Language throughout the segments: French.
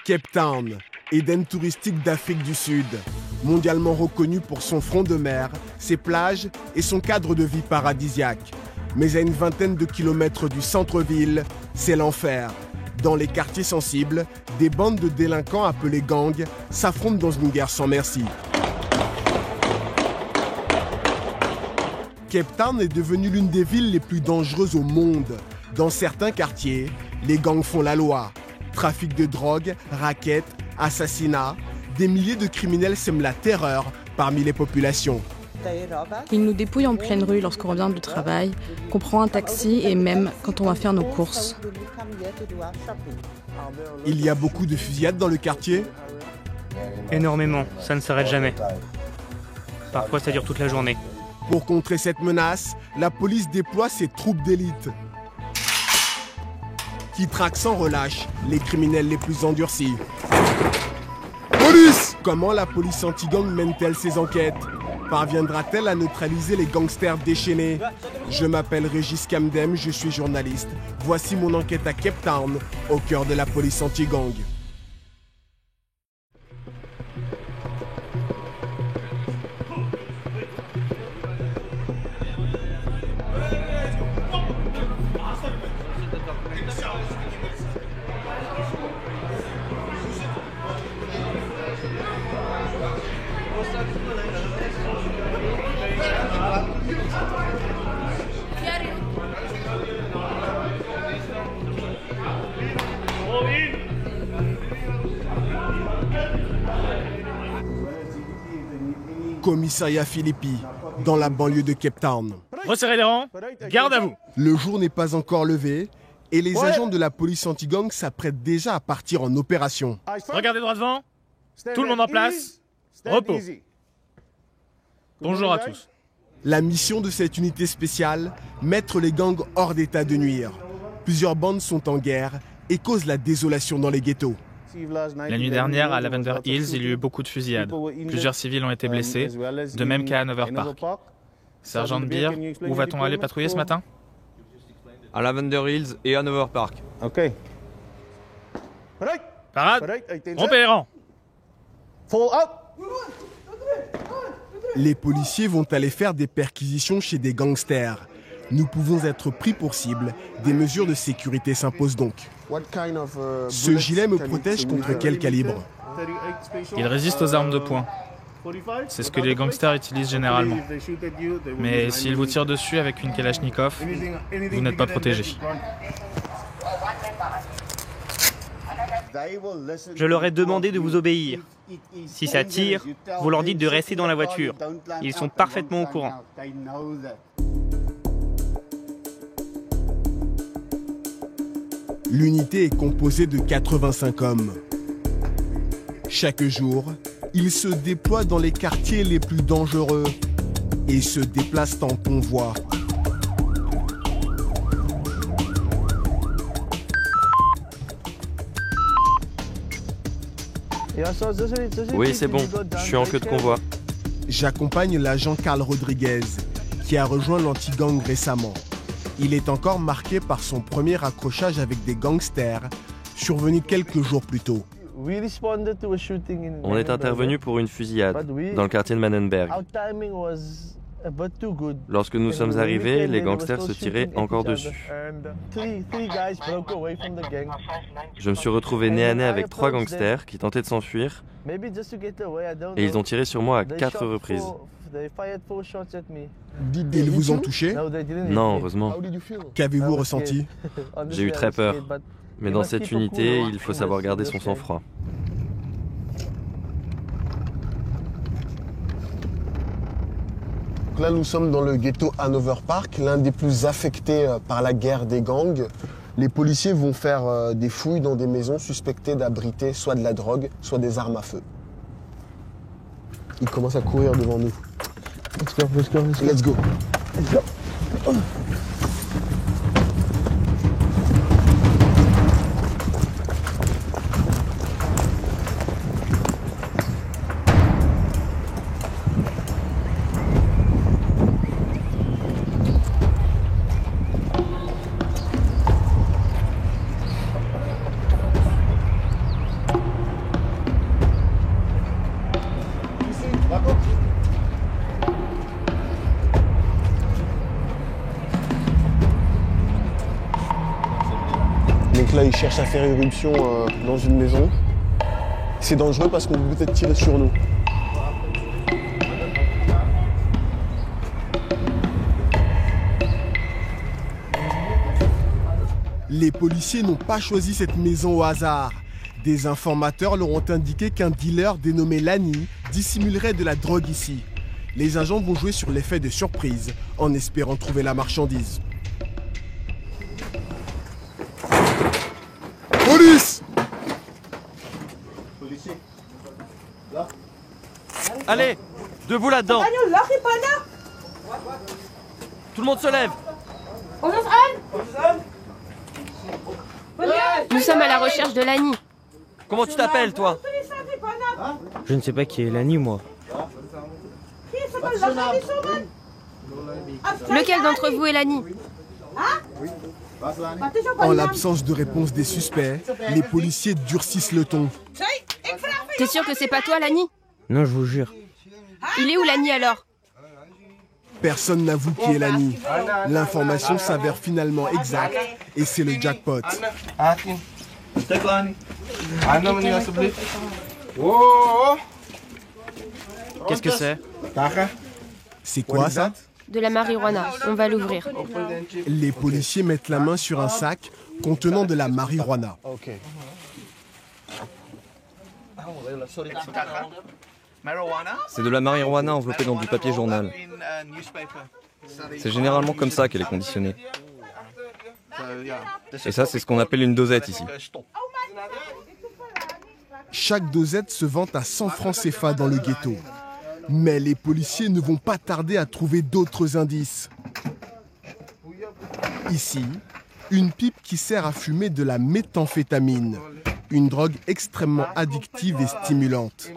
Cape Town, Éden touristique d'Afrique du Sud. Mondialement reconnu pour son front de mer, ses plages et son cadre de vie paradisiaque. Mais à une vingtaine de kilomètres du centre-ville, c'est l'enfer. Dans les quartiers sensibles, des bandes de délinquants appelés gangs s'affrontent dans une guerre sans merci. Cape Town est devenue l'une des villes les plus dangereuses au monde. Dans certains quartiers, les gangs font la loi. Trafic de drogue, rackets, assassinats, des milliers de criminels sèment la terreur parmi les populations. Ils nous dépouillent en pleine rue lorsqu'on revient du travail, qu'on prend un taxi et même quand on va faire nos courses. Il y a beaucoup de fusillades dans le quartier. Énormément, ça ne s'arrête jamais. Parfois ça dure toute la journée. Pour contrer cette menace, la police déploie ses troupes d'élite qui traquent sans relâche les criminels les plus endurcis. Police! Comment la police anti-gang mène-t-elle ses enquêtes? Parviendra-t-elle à neutraliser les gangsters déchaînés? Je m'appelle Régis Camdem, je suis journaliste. Voici mon enquête à Cape Town, au cœur de la police anti-gang. Commissariat Philippi, dans la banlieue de Cape Town. Resserrez les rangs, garde à vous. Le jour n'est pas encore levé et les agents de la police anti-gang s'apprêtent déjà à partir en opération. Regardez droit devant, tout le monde en place, repos. Bonjour à tous. La mission de cette unité spéciale, mettre les gangs hors d'état de nuire. Plusieurs bandes sont en guerre et causent la désolation dans les ghettos. La nuit dernière, à Lavender Hills, il y a eu beaucoup de fusillades. Plusieurs civils ont été blessés, de même qu'à Hanover Park. Sergent Beer, où va-t-on aller patrouiller ce matin? À Lavender Hills et Hanover Park. Parade, rompez les rangs. Les policiers vont aller faire des perquisitions chez des gangsters. Nous pouvons être pris pour cible. Des mesures de sécurité s'imposent donc. Ce gilet me protège contre quel calibre? Il résiste aux armes de poing. C'est ce que les gangsters utilisent généralement. Mais s'ils vous tirent dessus avec une Kalachnikov, vous n'êtes pas protégé. Je leur ai demandé de vous obéir. Si ça tire, vous leur dites de rester dans la voiture. Ils sont parfaitement au courant. L'unité est composée de 85 hommes. Chaque jour, ils se déploient dans les quartiers les plus dangereux et se déplacent en convoi. Oui, c'est bon, je suis en queue de convoi. J'accompagne l'agent Carl Rodriguez, qui a rejoint l'anti-gang récemment. Il est encore marqué par son premier accrochage avec des gangsters, survenu quelques jours plus tôt. On est intervenu pour une fusillade dans le quartier de Mannenberg. Lorsque nous sommes arrivés, les gangsters se tiraient encore dessus. Je me suis retrouvé nez à nez avec 3 gangsters qui tentaient de s'enfuir et ils ont tiré sur moi à 4 reprises. Ils vous ont touché? Non, heureusement. Qu'avez-vous ressenti? J'ai eu très peur. Mais dans cette unité, il faut savoir garder son sang-froid. Là, nous sommes dans le ghetto Hanover Park, l'un des plus affectés par la guerre des gangs. Les policiers vont faire des fouilles dans des maisons suspectées d'abriter soit de la drogue, soit des armes à feu. Ils commencent à courir devant nous. Let's go, let's go, let's go. Let's go. Let's go. Oh. ils cherchent à faire éruption dans une maison. C'est dangereux parce qu'on peut peut-être tirer sur nous. Les policiers n'ont pas choisi cette maison au hasard. Des informateurs leur ont indiqué qu'un dealer dénommé Lani dissimulerait de la drogue ici. Les agents vont jouer sur l'effet de surprise en espérant trouver la marchandise. Police! Allez, debout là-dedans. Tout le monde se lève. Nous sommes à la recherche de Lani. Comment tu t'appelles, toi? Je ne sais pas qui est Lani, moi. Lequel d'entre vous est Lani? En l'absence de réponse des suspects, les policiers durcissent le ton. T'es sûr que c'est pas toi, Lani? Non, je vous jure. Il est où Lani alors? Personne n'avoue qui est Lani. L'information s'avère finalement exacte et c'est le jackpot. Qu'est-ce que c'est? C'est quoi ça? De la marijuana. On va l'ouvrir. Les policiers mettent la main sur un sac contenant de la marijuana. C'est de la marijuana enveloppée dans du papier journal. C'est généralement comme ça qu'elle est conditionnée. Et ça, c'est ce qu'on appelle une dosette ici. Chaque dosette se vend à 100 francs CFA dans le ghetto. Mais les policiers ne vont pas tarder à trouver d'autres indices. Ici, une pipe qui sert à fumer de la méthamphétamine, une drogue extrêmement addictive et stimulante.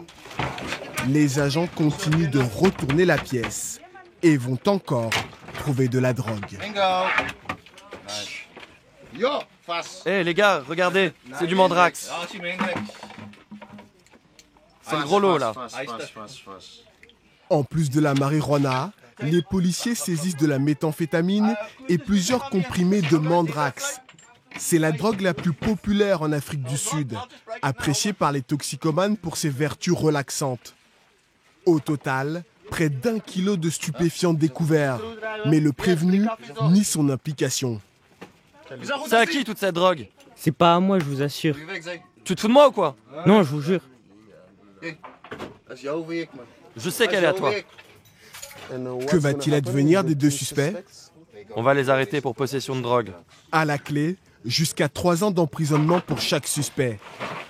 Les agents continuent de retourner la pièce et vont encore trouver de la drogue. Hé les gars, regardez, c'est du mandrax. C'est le gros lot là. En plus de la marijuana, les policiers saisissent de la méthamphétamine et plusieurs comprimés de mandrax. C'est la drogue la plus populaire en Afrique du Sud, appréciée par les toxicomanes pour ses vertus relaxantes. Au total, près d'1 kilo de stupéfiants découverts, mais le prévenu nie son implication. C'est à qui toute cette drogue? C'est pas à moi, je vous assure. Tu te fous de moi ou quoi? Non, je vous jure. Je sais qu'elle est à toi. Que va-t-il advenir des deux suspects? On va les arrêter pour possession de drogue. À la clé, jusqu'à 3 ans d'emprisonnement pour chaque suspect.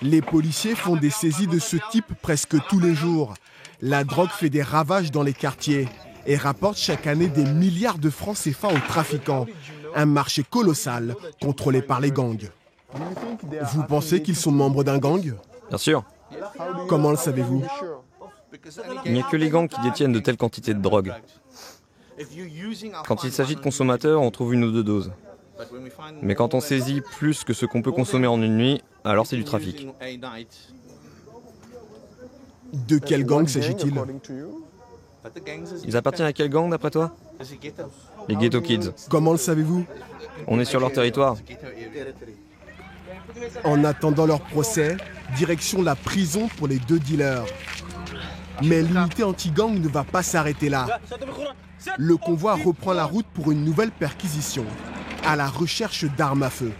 Les policiers font des saisies de ce type presque tous les jours. La drogue fait des ravages dans les quartiers et rapporte chaque année des milliards de francs CFA aux trafiquants. Un marché colossal contrôlé par les gangs. Vous pensez qu'ils sont membres d'un gang? Bien sûr. Comment le savez-vous? Il n'y a que les gangs qui détiennent de telles quantités de drogue. Quand il s'agit de consommateurs, on trouve 1 ou 2 doses. Mais quand on saisit plus que ce qu'on peut consommer en une nuit, alors c'est du trafic. De quel gang s'agit-il? Ils appartiennent à quel gang d'après toi? Les Ghetto Kids. Comment le savez-vous? On est sur leur territoire. En attendant leur procès, direction la prison pour les 2 dealers. Mais l'unité anti-gang ne va pas s'arrêter là. Le convoi reprend la route pour une nouvelle perquisition, à la recherche d'armes à feu.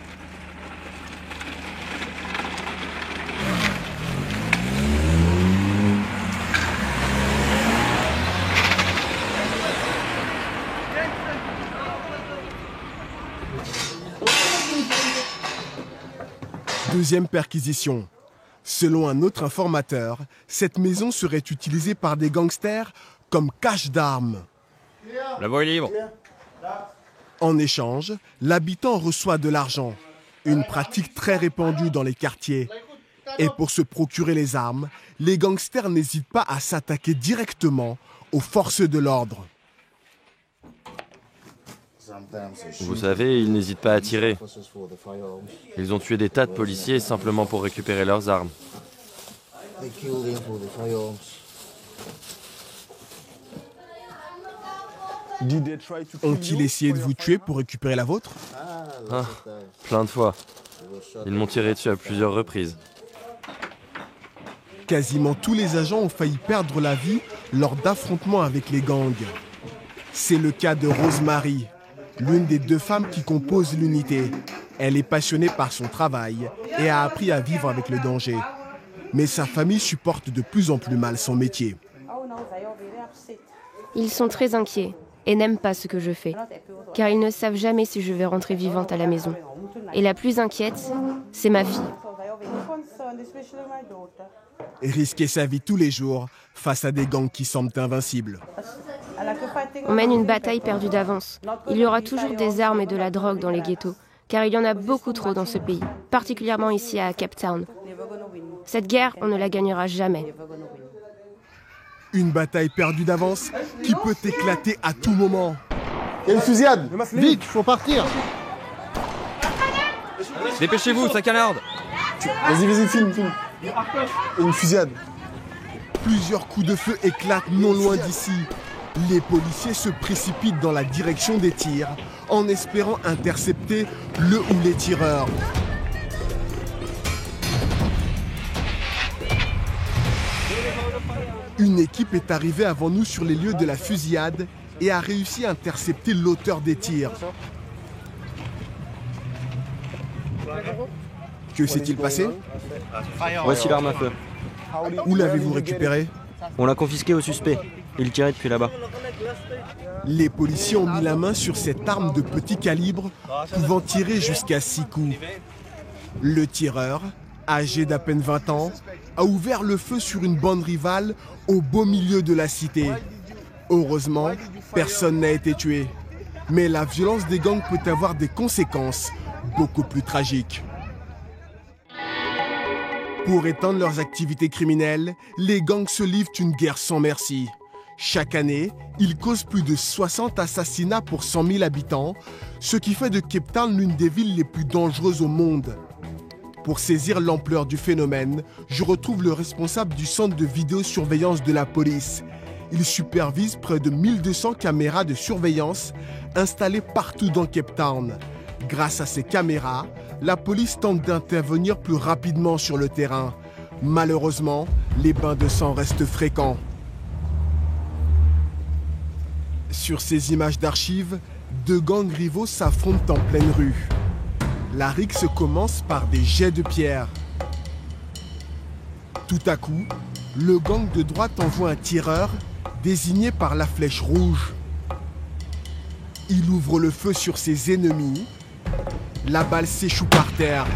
Deuxième perquisition. Selon un autre informateur, cette maison serait utilisée par des gangsters comme cache d'armes. La voie est libre. En échange, l'habitant reçoit de l'argent, une pratique très répandue dans les quartiers. Et pour se procurer les armes, les gangsters n'hésitent pas à s'attaquer directement aux forces de l'ordre. Vous savez, ils n'hésitent pas à tirer. Ils ont tué des tas de policiers simplement pour récupérer leurs armes. Ont-ils essayé de vous tuer pour récupérer la vôtre? Ah, plein de fois. Ils m'ont tiré dessus à plusieurs reprises. Quasiment tous les agents ont failli perdre la vie lors d'affrontements avec les gangs. C'est le cas de Rosemary, l'une des 2 femmes qui composent l'unité. Elle est passionnée par son travail et a appris à vivre avec le danger. Mais sa famille supporte de plus en plus mal son métier. Ils sont très inquiets et n'aiment pas ce que je fais, car ils ne savent jamais si je vais rentrer vivante à la maison. Et la plus inquiète, c'est ma fille. Risquer sa vie tous les jours face à des gangs qui semblent invincibles. On mène une bataille perdue d'avance. Il y aura toujours des armes et de la drogue dans les ghettos, car il y en a beaucoup trop dans ce pays, particulièrement ici à Cape Town. Cette guerre, on ne la gagnera jamais. Une bataille perdue d'avance qui peut éclater à tout moment. Il y a une fusillade. Vite, faut partir. Dépêchez-vous, ça canarde. Vas-y, filme. Il y a une fusillade. Plusieurs coups de feu éclatent non loin d'ici. Les policiers se précipitent dans la direction des tirs en espérant intercepter le ou les tireurs. Une équipe est arrivée avant nous sur les lieux de la fusillade et a réussi à intercepter l'auteur des tirs. Que s'est-il passé? Voici l'arme à feu. Où l'avez-vous récupérée? On l'a confisquée au suspect. Il tirait depuis là-bas. Les policiers ont mis la main sur cette arme de petit calibre pouvant tirer jusqu'à 6 coups. Le tireur, âgé d'à peine 20 ans, a ouvert le feu sur une bande rivale au beau milieu de la cité. Heureusement, personne n'a été tué. Mais la violence des gangs peut avoir des conséquences beaucoup plus tragiques. Pour étendre leurs activités criminelles, les gangs se livrent une guerre sans merci. Chaque année, ils causent plus de 60 assassinats pour 100 000 habitants, ce qui fait de Cape Town l'une des villes les plus dangereuses au monde. Pour saisir l'ampleur du phénomène, je retrouve le responsable du centre de vidéosurveillance de la police. Il supervise près de 1200 caméras de surveillance installées partout dans Cape Town. Grâce à ces caméras, la police tente d'intervenir plus rapidement sur le terrain. Malheureusement, les bains de sang restent fréquents. Sur ces images d'archives, 2 gangs rivaux s'affrontent en pleine rue. La rixe commence par des jets de pierre. Tout à coup, le gang de droite envoie un tireur désigné par la flèche rouge. Il ouvre le feu sur ses ennemis. La balle s'échoue par terre.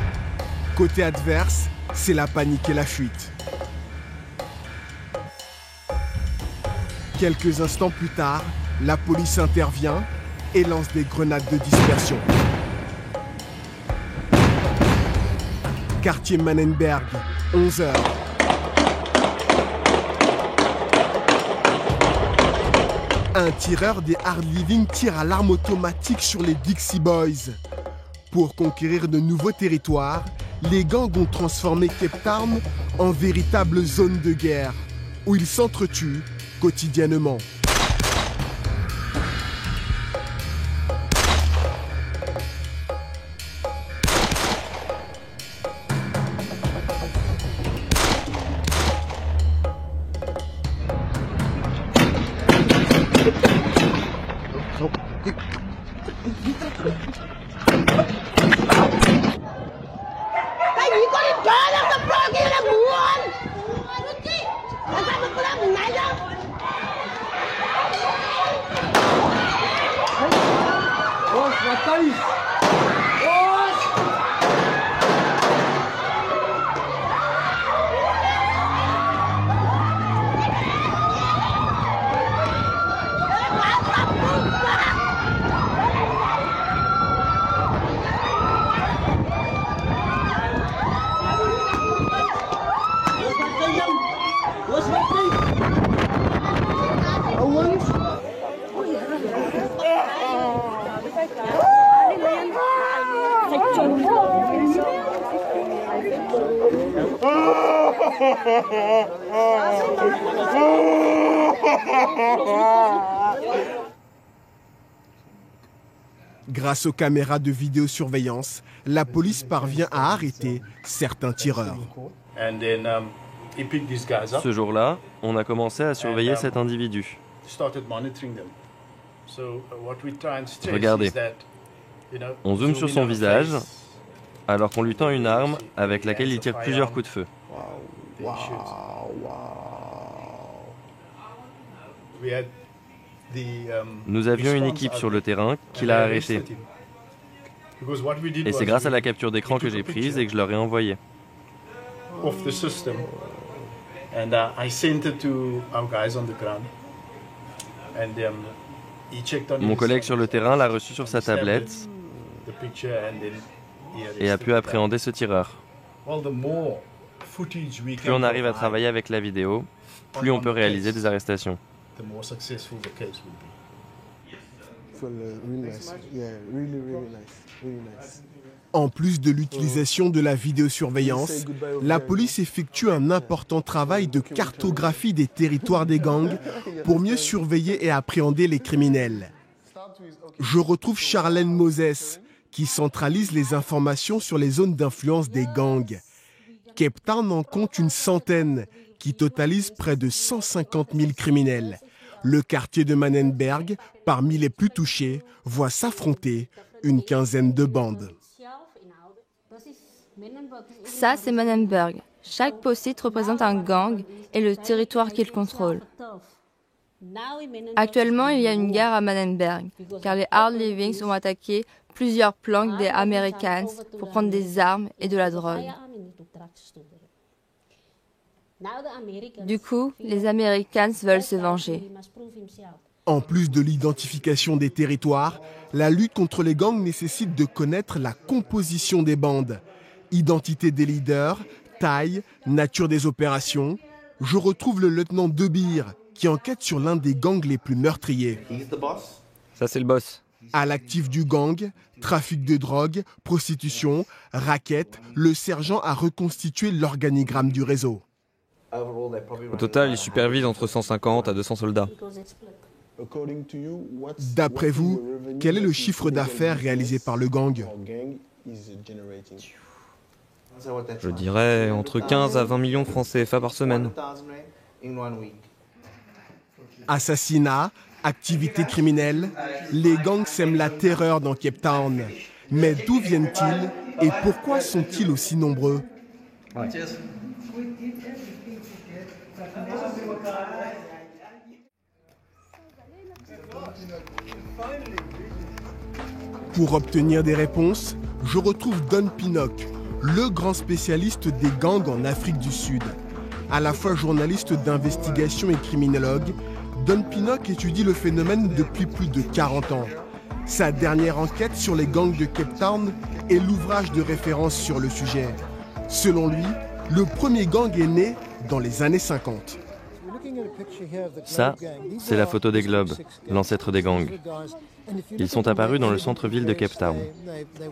Côté adverse, c'est la panique et la fuite. Quelques instants plus tard, la police intervient et lance des grenades de dispersion. Quartier Mannenberg, 11h. Un tireur des Hard Living tire à l'arme automatique sur les Dixie Boys. Pour conquérir de nouveaux territoires, les gangs ont transformé Cape Town en véritable zone de guerre, où ils s'entretuent quotidiennement. Grâce aux caméras de vidéosurveillance, la police parvient à arrêter certains tireurs. Ce jour-là, on a commencé à surveiller cet individu. Regardez, on zoome sur son visage alors qu'on lui tend une arme avec laquelle il tire plusieurs coups de feu. Nous avions une équipe sur le terrain qui l'a arrêté. Et c'est grâce à la capture d'écran que j'ai prise et que je leur ai envoyé. Mon collègue sur le terrain l'a reçu sur sa tablette et a pu appréhender ce tireur. Plus on arrive à travailler avec la vidéo, plus on peut réaliser des arrestations. En plus de l'utilisation de la vidéosurveillance, la police effectue un important travail de cartographie des territoires des gangs pour mieux surveiller et appréhender les criminels. Je retrouve Charlène Moses, qui centralise les informations sur les zones d'influence des gangs. Cape Town en compte une centaine, qui totalise près de 150 000 criminels. Le quartier de Manenberg, parmi les plus touchés, voit s'affronter une quinzaine de bandes. Ça, c'est Manenberg. Chaque post-it représente un gang et le territoire qu'il contrôle. Actuellement, il y a une guerre à Manenberg, car les Hard Livings ont attaqué plusieurs planques des Americans pour prendre des armes et de la drogue. Du coup, les Americans veulent se venger. En plus de l'identification des territoires, la lutte contre les gangs nécessite de connaître la composition des bandes. Identité des leaders, taille, nature des opérations. Je retrouve le lieutenant Debir, qui enquête sur l'un des gangs les plus meurtriers. Ça, c'est le boss. À l'actif du gang, trafic de drogue, prostitution, racket, le sergent a reconstitué l'organigramme du réseau. Au total, il supervise entre 150 à 200 soldats. D'après vous, quel est le chiffre d'affaires réalisé par le gang? Je dirais entre 15 à 20 millions de francs CFA par semaine. Assassinats, activités criminelles, les gangs sèment la terreur dans Cape Town. Mais d'où viennent-ils et pourquoi sont-ils aussi nombreux? Pour obtenir des réponses, je retrouve Don Pinnock, le grand spécialiste des gangs en Afrique du Sud. À la fois journaliste d'investigation et criminologue, Don Pinnock étudie le phénomène depuis plus de 40 ans. Sa dernière enquête sur les gangs de Cape Town est l'ouvrage de référence sur le sujet. Selon lui, le premier gang est né dans les années 50. Ça, c'est la photo des globes, l'ancêtre des gangs. Ils sont apparus dans le centre-ville de Cape Town.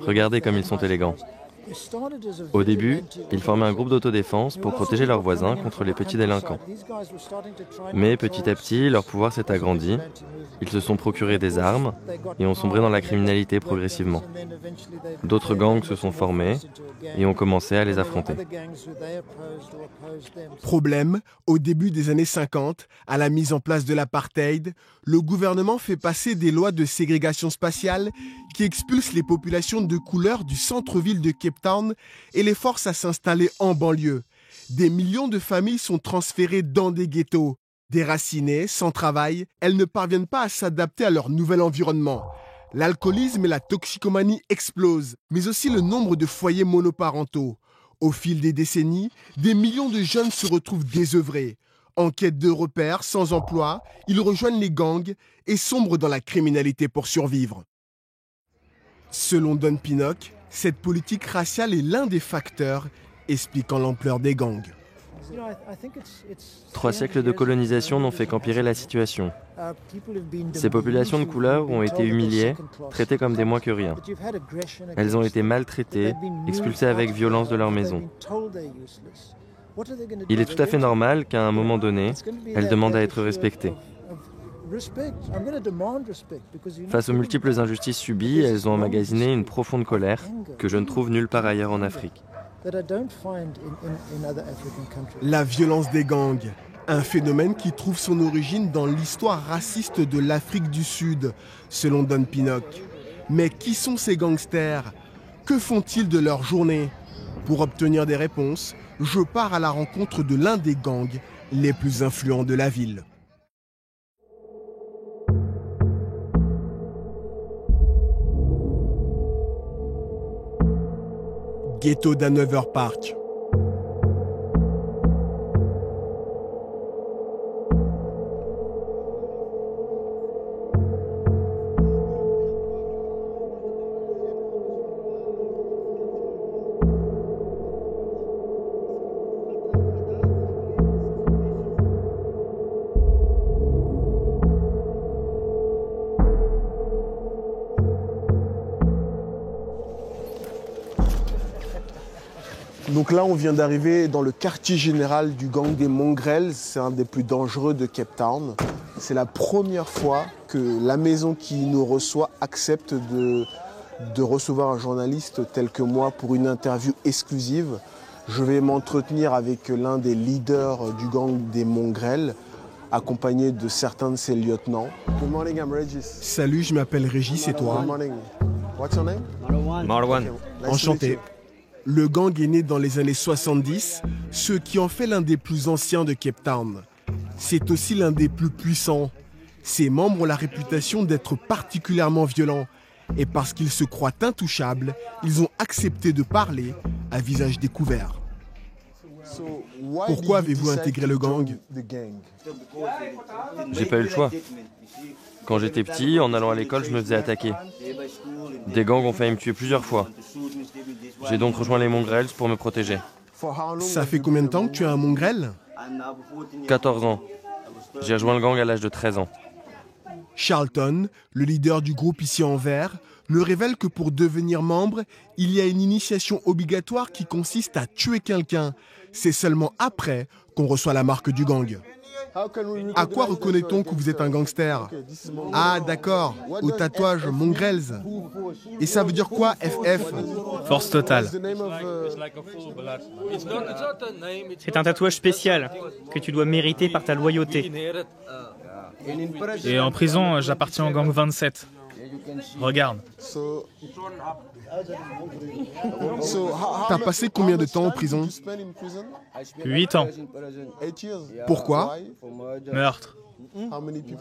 Regardez comme ils sont élégants. Au début, ils formaient un groupe d'autodéfense pour protéger leurs voisins contre les petits délinquants. Mais petit à petit, leur pouvoir s'est agrandi, ils se sont procurés des armes et ont sombré dans la criminalité progressivement. D'autres gangs se sont formés et ont commencé à les affronter. Problème, au début des années 50, à la mise en place de l'apartheid, le gouvernement fait passer des lois de ségrégation spatiale qui expulsent les populations de couleur du centre-ville de Cape Town et les force à s'installer en banlieue. Des millions de familles sont transférées dans des ghettos. Déracinées, sans travail, elles ne parviennent pas à s'adapter à leur nouvel environnement. L'alcoolisme et la toxicomanie explosent, mais aussi le nombre de foyers monoparentaux. Au fil des décennies, des millions de jeunes se retrouvent désœuvrés. En quête de repères, sans emploi, ils rejoignent les gangs et sombrent dans la criminalité pour survivre. Selon Don Pinnock, cette politique raciale est l'un des facteurs expliquant l'ampleur des gangs. 3 siècles de colonisation n'ont fait qu'empirer la situation. Ces populations de couleur ont été humiliées, traitées comme des moins que rien. Elles ont été maltraitées, expulsées avec violence de leur maison. Il est tout à fait normal qu'à un moment donné, elles demandent à être respectées. Face aux multiples injustices subies, elles ont emmagasiné une profonde colère que je ne trouve nulle part ailleurs en Afrique. La violence des gangs, un phénomène qui trouve son origine dans l'histoire raciste de l'Afrique du Sud, selon Don Pinnock. Mais qui sont ces gangsters? Que font-ils de leur journée? Pour obtenir des réponses, je pars à la rencontre de l'un des gangs les plus influents de la ville. Ghetto d'Hanover Park. Donc là, on vient d'arriver dans le quartier général du gang des Mongrels. C'est un des plus dangereux de Cape Town. C'est la première fois que la maison qui nous reçoit accepte de recevoir un journaliste tel que moi pour une interview exclusive. Je vais m'entretenir avec l'un des leaders du gang des Mongrels, accompagné de certains de ses lieutenants. Good morning, I'm Regis. Salut, je m'appelle Régis, et toi? Good morning. What's your name? Marwan. Enchanté. Le gang est né dans les années 70, ce qui en fait l'un des plus anciens de Cape Town. C'est aussi l'un des plus puissants. Ses membres ont la réputation d'être particulièrement violents. Et parce qu'ils se croient intouchables, ils ont accepté de parler à visage découvert. Pourquoi avez-vous intégré le gang? J'ai pas eu le choix. Quand j'étais petit, en allant à l'école, je me faisais attaquer. Des gangs ont failli me tuer plusieurs fois. J'ai donc rejoint les Mongrels pour me protéger. Ça fait combien de temps que tu es un Mongrel? 14 ans. J'ai rejoint le gang à l'âge de 13 ans. Charlton, le leader du groupe ici en vert, le révèle que pour devenir membre, il y a une initiation obligatoire qui consiste à tuer quelqu'un. C'est seulement après qu'on reçoit la marque du gang. À quoi reconnaît-on que vous êtes un gangster? Ah d'accord, au tatouage Mongrels. Et ça veut dire quoi, FF? Force totale. C'est un tatouage spécial que tu dois mériter par ta loyauté. Et en prison, j'appartiens au gang 27. Regarde. T'as passé combien de temps en prison? 8 ans. Pourquoi? Meurtre.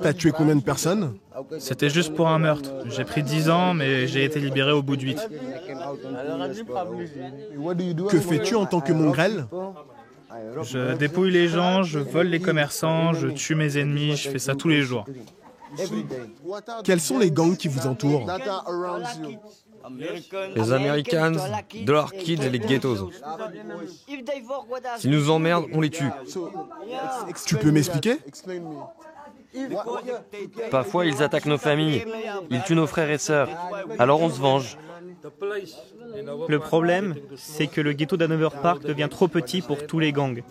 T'as tué combien de personnes? C'était juste pour un meurtre. J'ai pris 10 ans, mais j'ai été libéré au bout de 8. Que fais-tu en tant que Mongrel? Je dépouille les gens, je vole les commerçants, je tue mes ennemis, je fais ça tous les jours. Quels sont les gangs qui vous entourent? Les Americans, Dollar Kids et les Ghettos. S'ils nous emmerdent, on les tue. Tu peux m'expliquer? Parfois, ils attaquent nos familles. Ils tuent nos frères et sœurs. Alors on se venge. Le problème, c'est que le ghetto d'Hanover Park devient trop petit pour tous les gangs.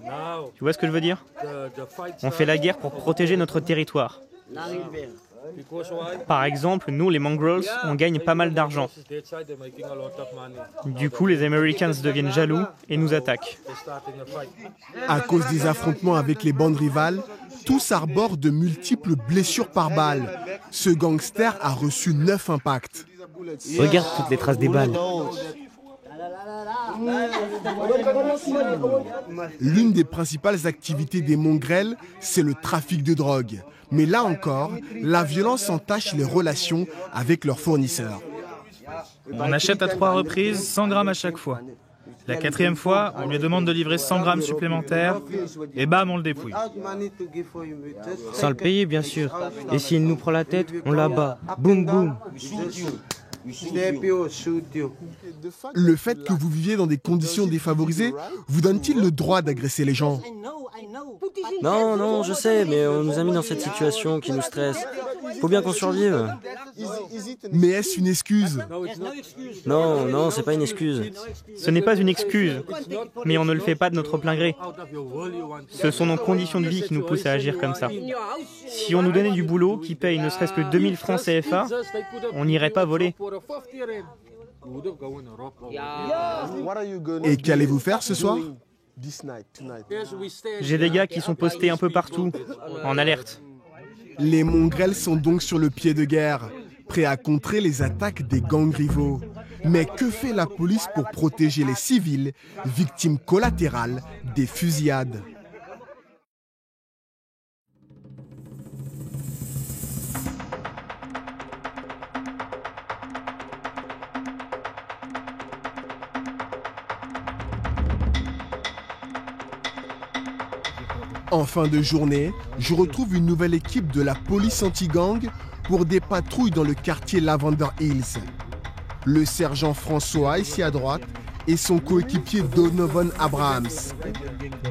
Tu vois ce que je veux dire? On fait la guerre pour protéger notre territoire. Par exemple, nous, les Mongrels, on gagne pas mal d'argent. Du coup, les Americans deviennent jaloux et nous attaquent. À cause des affrontements avec les bandes rivales, tous arborent de multiples blessures par balle. Ce gangster a reçu 9 impacts. Regarde toutes les traces des balles. L'une des principales activités des Mongrels, c'est le trafic de drogue. Mais là encore, la violence entache les relations avec leurs fournisseurs. On achète à 3 reprises 100 grammes à chaque fois. La 4e fois, on lui demande de livrer 100 grammes supplémentaires et bam, on le dépouille. Sans le payer, bien sûr. Et s'il nous prend la tête, on l'abat. Boum, boum. Le fait que vous viviez dans des conditions défavorisées vous donne-t-il le droit d'agresser les gens? Non, je sais, mais on nous a mis dans cette situation qui nous stresse. Faut bien qu'on survive. Mais est-ce une excuse? Non, non, c'est pas une excuse. Ce n'est pas une excuse, mais on ne le fait pas de notre plein gré. Ce sont nos conditions de vie qui nous poussent à agir comme ça. Si on nous donnait du boulot qui paye ne serait-ce que 2000 francs CFA, on n'irait pas voler. Et qu'allez-vous faire ce soir? J'ai des gars qui sont postés un peu partout, en alerte. Les mongrels sont donc sur le pied de guerre, prêts à contrer les attaques des gangs rivaux. Mais que fait la police pour protéger les civils, victimes collatérales des fusillades? En fin de journée, je retrouve une nouvelle équipe de la police anti-gang pour des patrouilles dans le quartier Lavender Hills. Le sergent François, ici à droite, et son coéquipier Donovan Abrahams.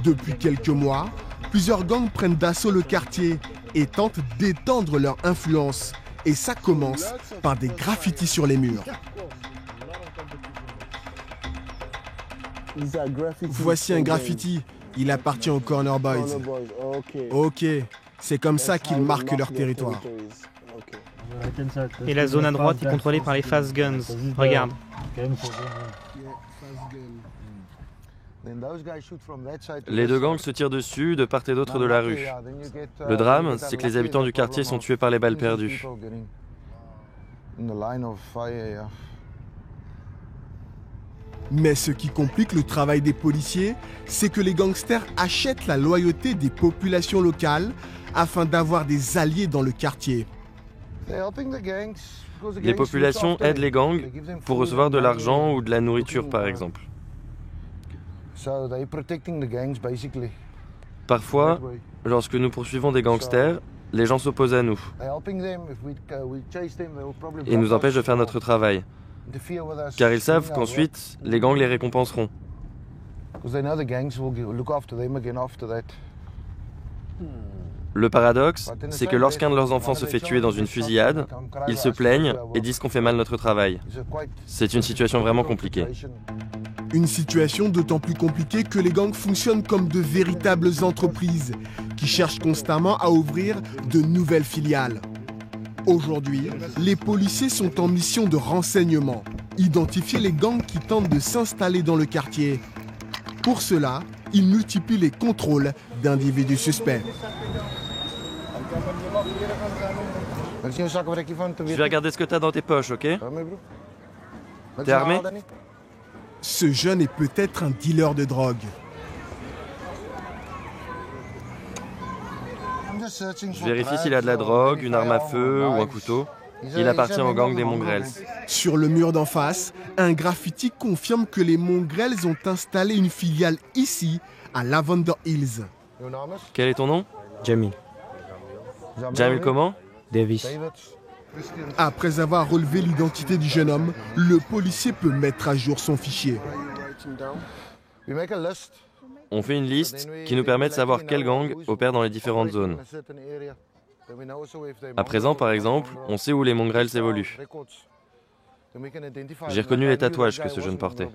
Depuis quelques mois, plusieurs gangs prennent d'assaut le quartier et tentent d'étendre leur influence. Et ça commence par des graffitis sur les murs. Voici un graffiti. Il appartient aux Corner Boys. Ok, c'est comme ça qu'ils marquent leur territoire. Et la zone à droite est contrôlée par les Fast Guns. Regarde. Les deux gangs se tirent dessus de part et d'autre de la rue. Le drame, c'est que les habitants du quartier sont tués par les balles perdues. Mais ce qui complique le travail des policiers, c'est que les gangsters achètent la loyauté des populations locales afin d'avoir des alliés dans le quartier. Les populations aident les gangs pour recevoir de l'argent ou de la nourriture, par exemple. Parfois, lorsque nous poursuivons des gangsters, les gens s'opposent à nous et nous empêchent de faire notre travail, car ils savent qu'ensuite, les gangs les récompenseront. Le paradoxe, c'est que lorsqu'un de leurs enfants se fait tuer dans une fusillade, ils se plaignent et disent qu'on fait mal notre travail. C'est une situation vraiment compliquée. Une situation d'autant plus compliquée que les gangs fonctionnent comme de véritables entreprises qui cherchent constamment à ouvrir de nouvelles filiales. Aujourd'hui, les policiers sont en mission de renseignement, identifier les gangs qui tentent de s'installer dans le quartier. Pour cela, ils multiplient les contrôles d'individus suspects. Je vais regarder ce que t'as dans tes poches, ok? T'es armé? Ce jeune est peut-être un dealer de drogue. Je vérifie s'il a de la drogue, une arme à feu ou un couteau. Il appartient au gang des Mongrels. Sur le mur d'en face, un graffiti confirme que les Mongrels ont installé une filiale ici, à Lavender Hills. Quel est ton nom? Jamil. Jamil comment? Davis. Après avoir relevé l'identité du jeune homme, le policier peut mettre à jour son fichier. On fait une liste qui nous permet de savoir quel gang opère dans les différentes zones. À présent, par exemple, on sait où les Mongrels évoluent. J'ai reconnu les tatouages que ce jeune portait.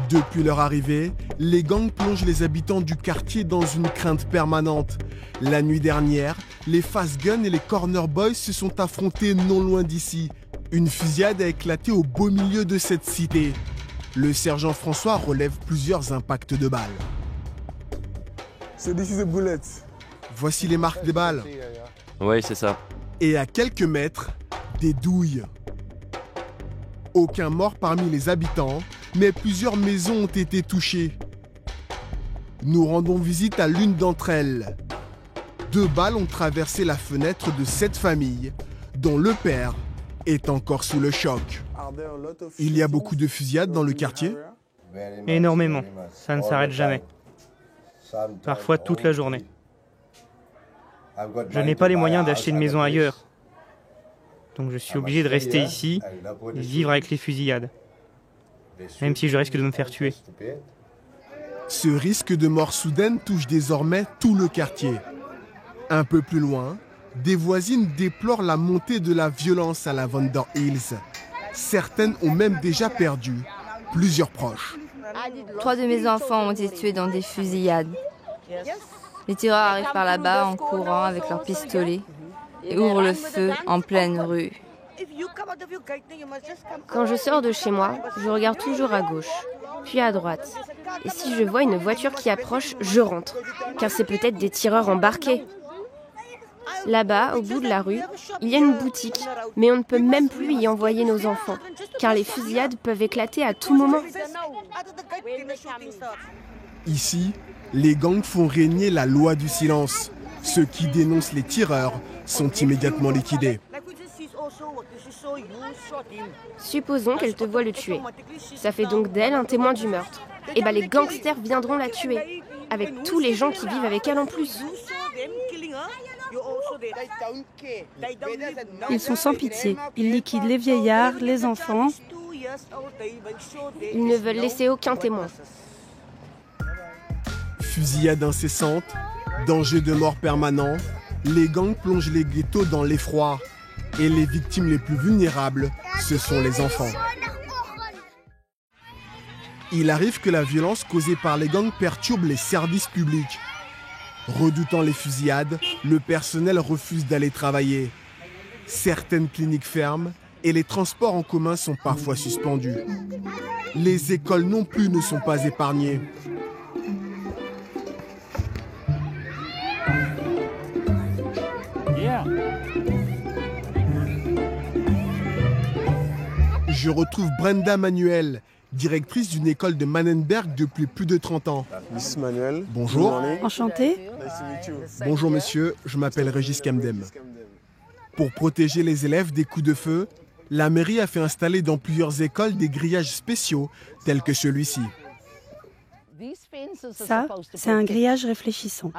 Depuis leur arrivée, les gangs plongent les habitants du quartier dans une crainte permanente. La nuit dernière, les Fast Guns et les Corner Boys se sont affrontés non loin d'ici. Une fusillade a éclaté au beau milieu de cette cité. Le sergent François relève plusieurs impacts de balles. Voici les marques des balles. Oui, c'est ça. Et à quelques mètres, des douilles. Aucun mort parmi les habitants, mais plusieurs maisons ont été touchées. Nous rendons visite à l'une d'entre elles. 2 balles ont traversé la fenêtre de cette famille, dont le père est encore sous le choc. Il y a beaucoup de fusillades dans le quartier? Énormément. Ça ne s'arrête jamais. Parfois toute la journée. Je n'ai pas les moyens d'acheter une maison ailleurs. Donc je suis obligé de rester ici et vivre avec les fusillades. Même si je risque de me faire tuer. Ce risque de mort soudaine touche désormais tout le quartier. Un peu plus loin, des voisines déplorent la montée de la violence à Lavender Hills. Certaines ont même déjà perdu plusieurs proches. 3 de mes enfants ont été tués dans des fusillades. Les tireurs arrivent par là-bas en courant avec leurs pistolets et ouvrent le feu en pleine rue. Quand je sors de chez moi, je regarde toujours à gauche, puis à droite. Et si je vois une voiture qui approche, je rentre, car c'est peut-être des tireurs embarqués. Là-bas, au bout de la rue, il y a une boutique, mais on ne peut même plus y envoyer nos enfants, car les fusillades peuvent éclater à tout moment. Ici, les gangs font régner la loi du silence. Ceux qui dénoncent les tireurs sont immédiatement liquidés. Supposons qu'elle te voie le tuer. Ça fait donc d'elle un témoin du meurtre. Et bien les gangsters viendront la tuer, avec tous les gens qui vivent avec elle en plus. Ils sont sans pitié. Ils liquident les vieillards, les enfants. Ils ne veulent laisser aucun témoin. Fusillades incessantes, danger de mort permanent, les gangs plongent les ghettos dans l'effroi. Et les victimes les plus vulnérables, ce sont les enfants. Il arrive que la violence causée par les gangs perturbe les services publics. Redoutant les fusillades, le personnel refuse d'aller travailler. Certaines cliniques ferment et les transports en commun sont parfois suspendus. Les écoles non plus ne sont pas épargnées. Je retrouve Brenda Manuel, directrice d'une école de Mannenberg depuis plus de 30 ans. Miss Manuel. Bonjour. Enchantée. Bonjour monsieur, je m'appelle Régis Kamdem. Pour protéger les élèves des coups de feu, la mairie a fait installer dans plusieurs écoles des grillages spéciaux tels que celui-ci. Ça, c'est un grillage réfléchissant.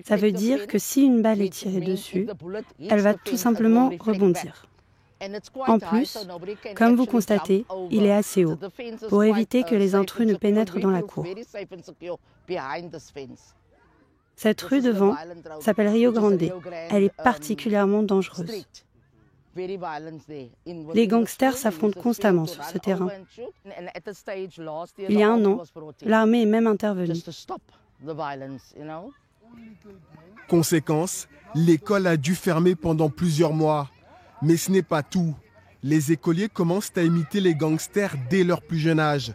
Ça veut dire que si une balle est tirée dessus, elle va tout simplement rebondir. En plus, comme vous constatez, il est assez haut pour éviter que les intrus ne pénètrent dans la cour. Cette rue devant s'appelle Rio Grande. Elle est particulièrement dangereuse. Les gangsters s'affrontent constamment sur ce terrain. Il y a un an, l'armée est même intervenue. Conséquence, l'école a dû fermer pendant plusieurs mois. Mais ce n'est pas tout. Les écoliers commencent à imiter les gangsters dès leur plus jeune âge.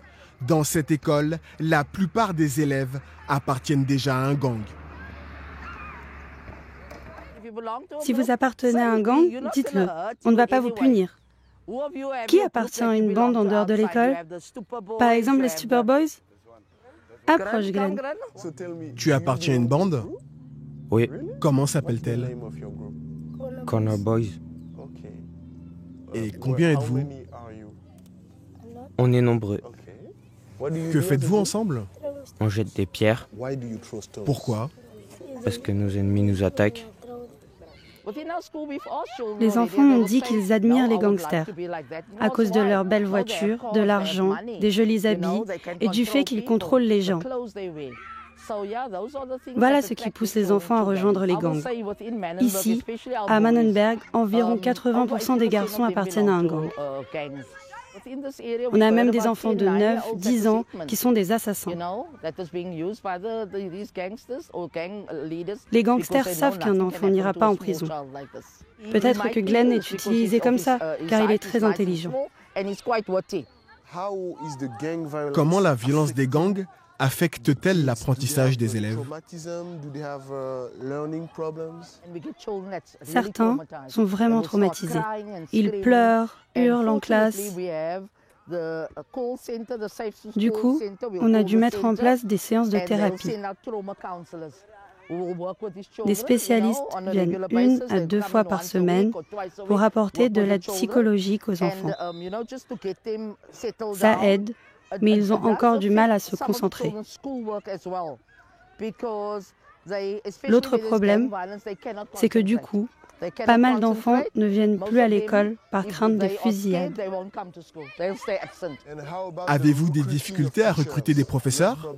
Dans cette école, la plupart des élèves appartiennent déjà à un gang. Si vous appartenez à un gang, dites-le. On ne va pas vous punir. Qui appartient à une bande en dehors de l'école? Par exemple, les Stupor Boys? Approche, Glenn. Tu appartiens à une bande? Oui. Comment s'appelle-t-elle? Connor Boys. Et combien êtes-vous? On est nombreux. Que faites-vous ensemble? On jette des pierres. Pourquoi? Parce que nos ennemis nous attaquent. Les enfants m'ont dit qu'ils admirent les gangsters à cause de leurs belles voitures, de l'argent, des jolis habits et du fait qu'ils contrôlent les gens. Voilà ce qui pousse les enfants à rejoindre les gangs. Ici, à Mannenberg, environ 80% des garçons appartiennent à un gang. On a même des enfants de 9, 10 ans qui sont des assassins. Les gangsters savent qu'un enfant n'ira pas en prison. Peut-être que Glenn est utilisé comme ça, car il est très intelligent. Comment la violence des gangs affecte-t-elle l'apprentissage des élèves? Certains sont vraiment traumatisés. Ils pleurent, hurlent en classe. Du coup, on a dû mettre en place des séances de thérapie. Des spécialistes viennent 1 à 2 fois par semaine pour apporter de l'aide psychologique aux enfants. Ça aide, mais ils ont encore du mal à se concentrer. L'autre problème, c'est que du coup, Pas mal d'enfants ne viennent plus à l'école par crainte de fusillade. Avez-vous des difficultés à recruter des professeurs?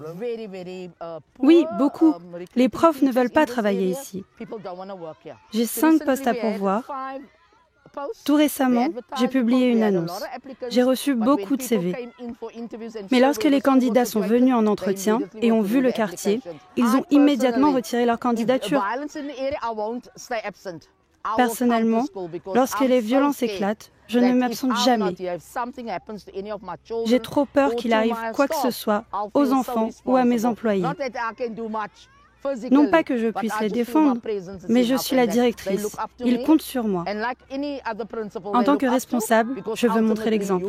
Oui, beaucoup. Les profs ne veulent pas travailler ici. J'ai 5 postes à pourvoir. Tout récemment, j'ai publié une annonce. J'ai reçu beaucoup de CV. Mais lorsque les candidats sont venus en entretien et ont vu le quartier, ils ont immédiatement retiré leur candidature. Personnellement, lorsque les violences éclatent, je ne m'absente jamais. J'ai trop peur qu'il arrive quoi que ce soit aux enfants ou à mes employés. Non pas que je puisse les défendre, mais je suis la directrice. Ils comptent sur moi. En tant que responsable, je veux montrer l'exemple.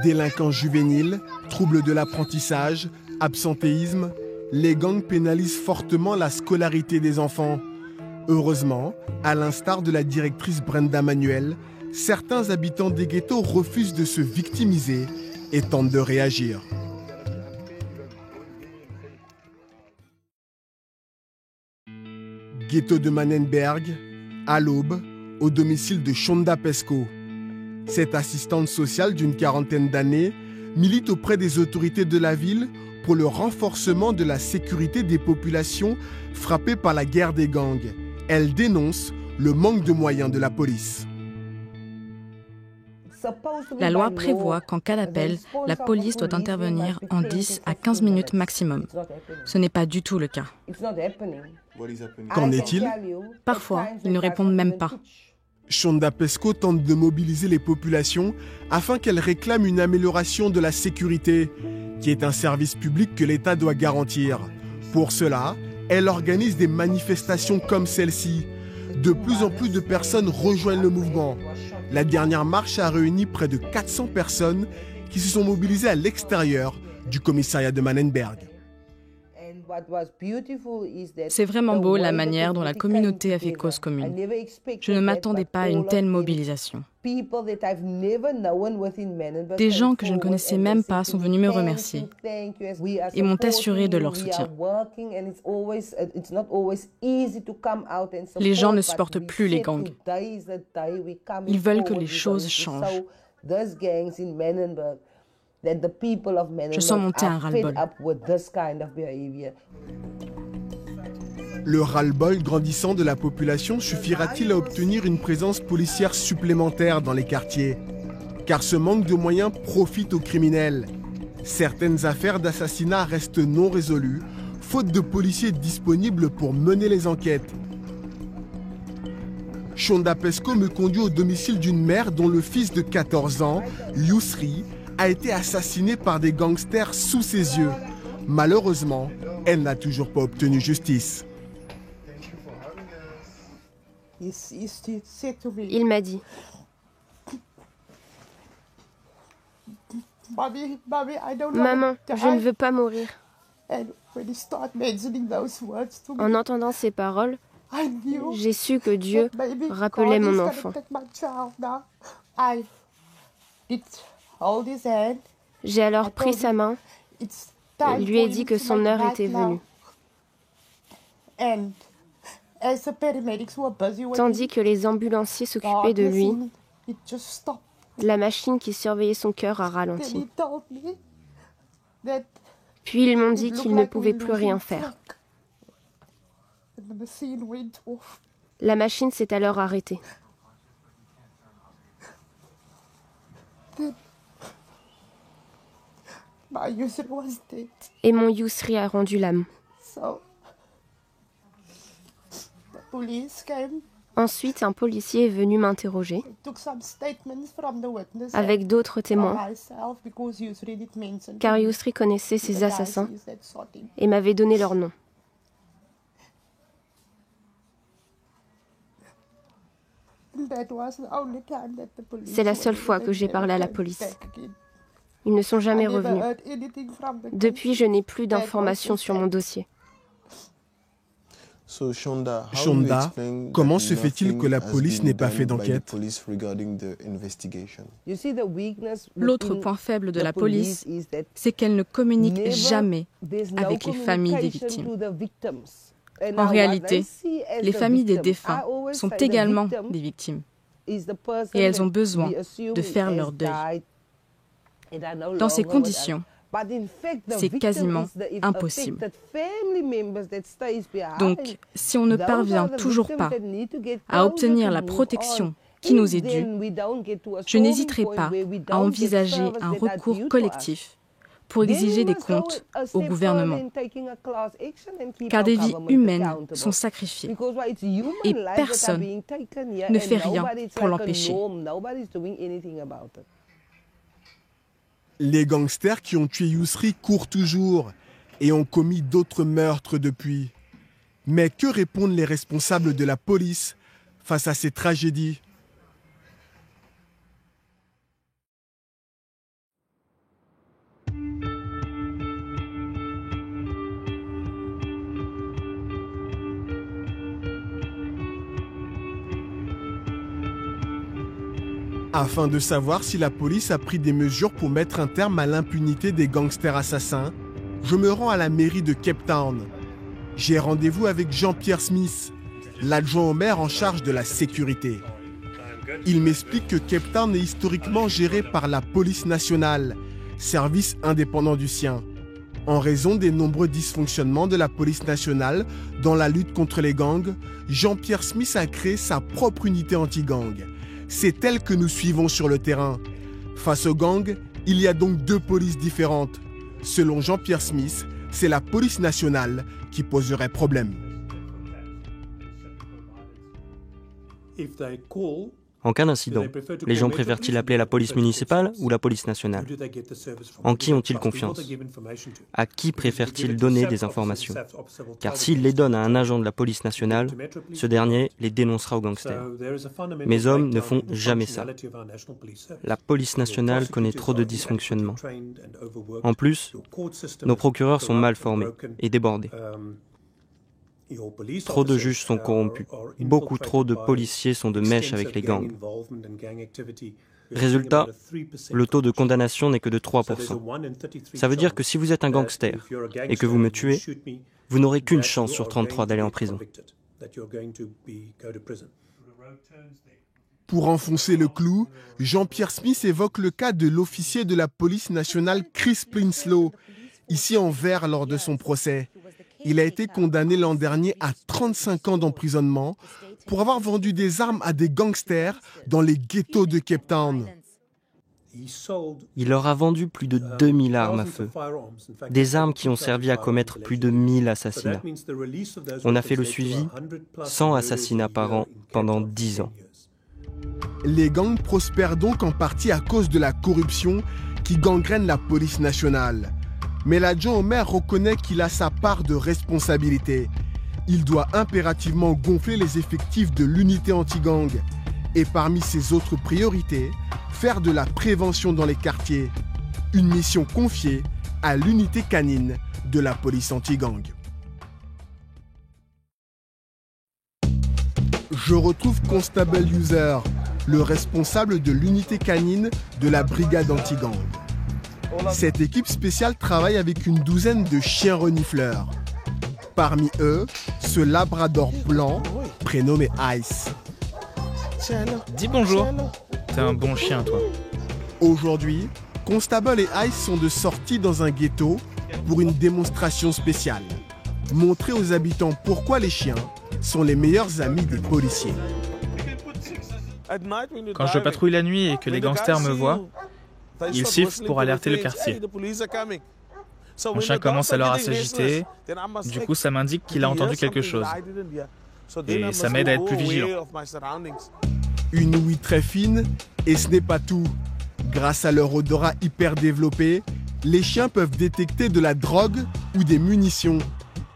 Délinquants juvéniles, troubles de l'apprentissage, absentéisme, les gangs pénalisent fortement la scolarité des enfants. Heureusement, à l'instar de la directrice Brenda Manuel, certains habitants des ghettos refusent de se victimiser et tentent de réagir. Ghetto de Manenberg, à l'aube, au domicile de Shonda Pesco. Cette assistante sociale d'une quarantaine d'années milite auprès des autorités de la ville pour le renforcement de la sécurité des populations frappées par la guerre des gangs. Elle dénonce le manque de moyens de la police. La loi prévoit qu'en cas d'appel, la police doit intervenir en 10 à 15 minutes maximum. Ce n'est pas du tout le cas. Qu'en est-il? Parfois, ils ne répondent même pas. Shonda Pesco tente de mobiliser les populations afin qu'elles réclament une amélioration de la sécurité, qui est un service public que l'État doit garantir. Pour cela, elle organise des manifestations comme celle-ci. De plus en plus de personnes rejoignent le mouvement. La dernière marche a réuni près de 400 personnes qui se sont mobilisées à l'extérieur du commissariat de Manenberg. C'est vraiment beau la manière dont la communauté a fait cause commune. Je ne m'attendais pas à une telle mobilisation. Des gens que je ne connaissais même pas sont venus me remercier et m'ont assuré de leur soutien. Les gens ne supportent plus les gangs. Ils veulent que les choses changent. Je sens monter un ras-le-bol. Le ras-le-bol grandissant de la population suffira-t-il à obtenir une présence policière supplémentaire dans les quartiers? Car ce manque de moyens profite aux criminels. Certaines affaires d'assassinat restent non résolues, faute de policiers disponibles pour mener les enquêtes. Shonda Pesco me conduit au domicile d'une mère dont le fils de 14 ans, Yousri, a été assassiné par des gangsters sous ses yeux. Malheureusement, elle n'a toujours pas obtenu justice. Il m'a dit, maman, je ne veux pas mourir. En entendant ces paroles, j'ai su que Dieu rappelait mon enfant. J'ai alors pris sa main et lui ai dit que son heure était venue. Tandis que les ambulanciers s'occupaient de lui, la machine qui surveillait son cœur a ralenti. Puis ils m'ont dit qu'ils ne pouvaient plus rien faire. La machine s'est alors arrêtée. Et mon Yousri a rendu l'âme. Ensuite, un policier est venu m'interroger avec d'autres témoins, car Yousri connaissait ses assassins et m'avait donné leur nom. C'est la seule fois que j'ai parlé à la police. Ils ne sont jamais revenus. Depuis, je n'ai plus d'informations sur mon dossier. Shonda, comment se fait-il que la police n'ait pas fait d'enquête? L'autre point faible de la police, c'est qu'elle ne communique jamais avec les familles des victimes. En réalité, les familles des défunts sont également des victimes et elles ont besoin de faire leur deuil. Dans ces conditions, c'est quasiment impossible. Donc, si on ne parvient toujours pas à obtenir la protection qui nous est due, je n'hésiterai pas à envisager un recours collectif pour exiger des comptes au gouvernement. Car des vies humaines sont sacrifiées et personne ne fait rien pour l'empêcher. Les gangsters qui ont tué Yousri courent toujours et ont commis d'autres meurtres depuis. Mais que répondent les responsables de la police face à ces tragédies? Afin de savoir si la police a pris des mesures pour mettre un terme à l'impunité des gangsters assassins, je me rends à la mairie de Cape Town. J'ai rendez-vous avec Jean-Pierre Smith, l'adjoint au maire en charge de la sécurité. Il m'explique que Cape Town est historiquement géré par la police nationale, service indépendant du sien. En raison des nombreux dysfonctionnements de la police nationale dans la lutte contre les gangs, Jean-Pierre Smith a créé sa propre unité anti-gang. C'est elle que nous suivons sur le terrain. Face aux gangs, il y a donc deux polices différentes. Selon Jean-Pierre Smith, c'est la police nationale qui poserait problème. En cas d'incident, les gens préfèrent-ils appeler la police municipale ou la police nationale? En qui ont-ils confiance? À qui préfèrent-ils donner des informations? Car s'ils les donnent à un agent de la police nationale, ce dernier les dénoncera aux gangsters. Mes hommes ne font jamais ça. La police nationale connaît trop de dysfonctionnements. En plus, nos procureurs sont mal formés et débordés. Trop de juges sont corrompus. Beaucoup trop de policiers sont de mèche avec les gangs. Résultat, le taux de condamnation n'est que de 3%. Ça veut dire que si vous êtes un gangster et que vous me tuez, vous n'aurez qu'une chance sur 33 d'aller en prison. Pour enfoncer le clou, Jean-Pierre Smith évoque le cas de l'officier de la police nationale Chris Prinsloo, ici en vert lors de son procès. Il a été condamné l'an dernier à 35 ans d'emprisonnement pour avoir vendu des armes à des gangsters dans les ghettos de Cape Town. Il leur a vendu plus de 2000 armes à feu, des armes qui ont servi à commettre plus de 1000 assassinats. On a fait le suivi, 100 assassinats par an pendant 10 ans. Les gangs prospèrent donc en partie à cause de la corruption qui gangrène la police nationale. Mais l'adjoint au maire reconnaît qu'il a sa part de responsabilité. Il doit impérativement gonfler les effectifs de l'unité anti-gang. Et parmi ses autres priorités, faire de la prévention dans les quartiers. Une mission confiée à l'unité canine de la police anti-gang. Je retrouve Constable User, le responsable de l'unité canine de la brigade anti-gang. Cette équipe spéciale travaille avec une douzaine de chiens renifleurs. Parmi eux, ce labrador blanc, prénommé Ice. Dis bonjour. T'es un bon chien, toi. Aujourd'hui, Constable et Ice sont de sortie dans un ghetto pour une démonstration spéciale. Montrer aux habitants pourquoi les chiens sont les meilleurs amis des policiers. Quand je patrouille la nuit et que les gangsters me voient, ils sifflent pour alerter le quartier. Mon chien commence alors à s'agiter, du coup ça m'indique qu'il a entendu quelque chose. Et ça m'aide à être plus vigilant. Une ouïe très fine, et ce n'est pas tout. Grâce à leur odorat hyper développé, les chiens peuvent détecter de la drogue ou des munitions.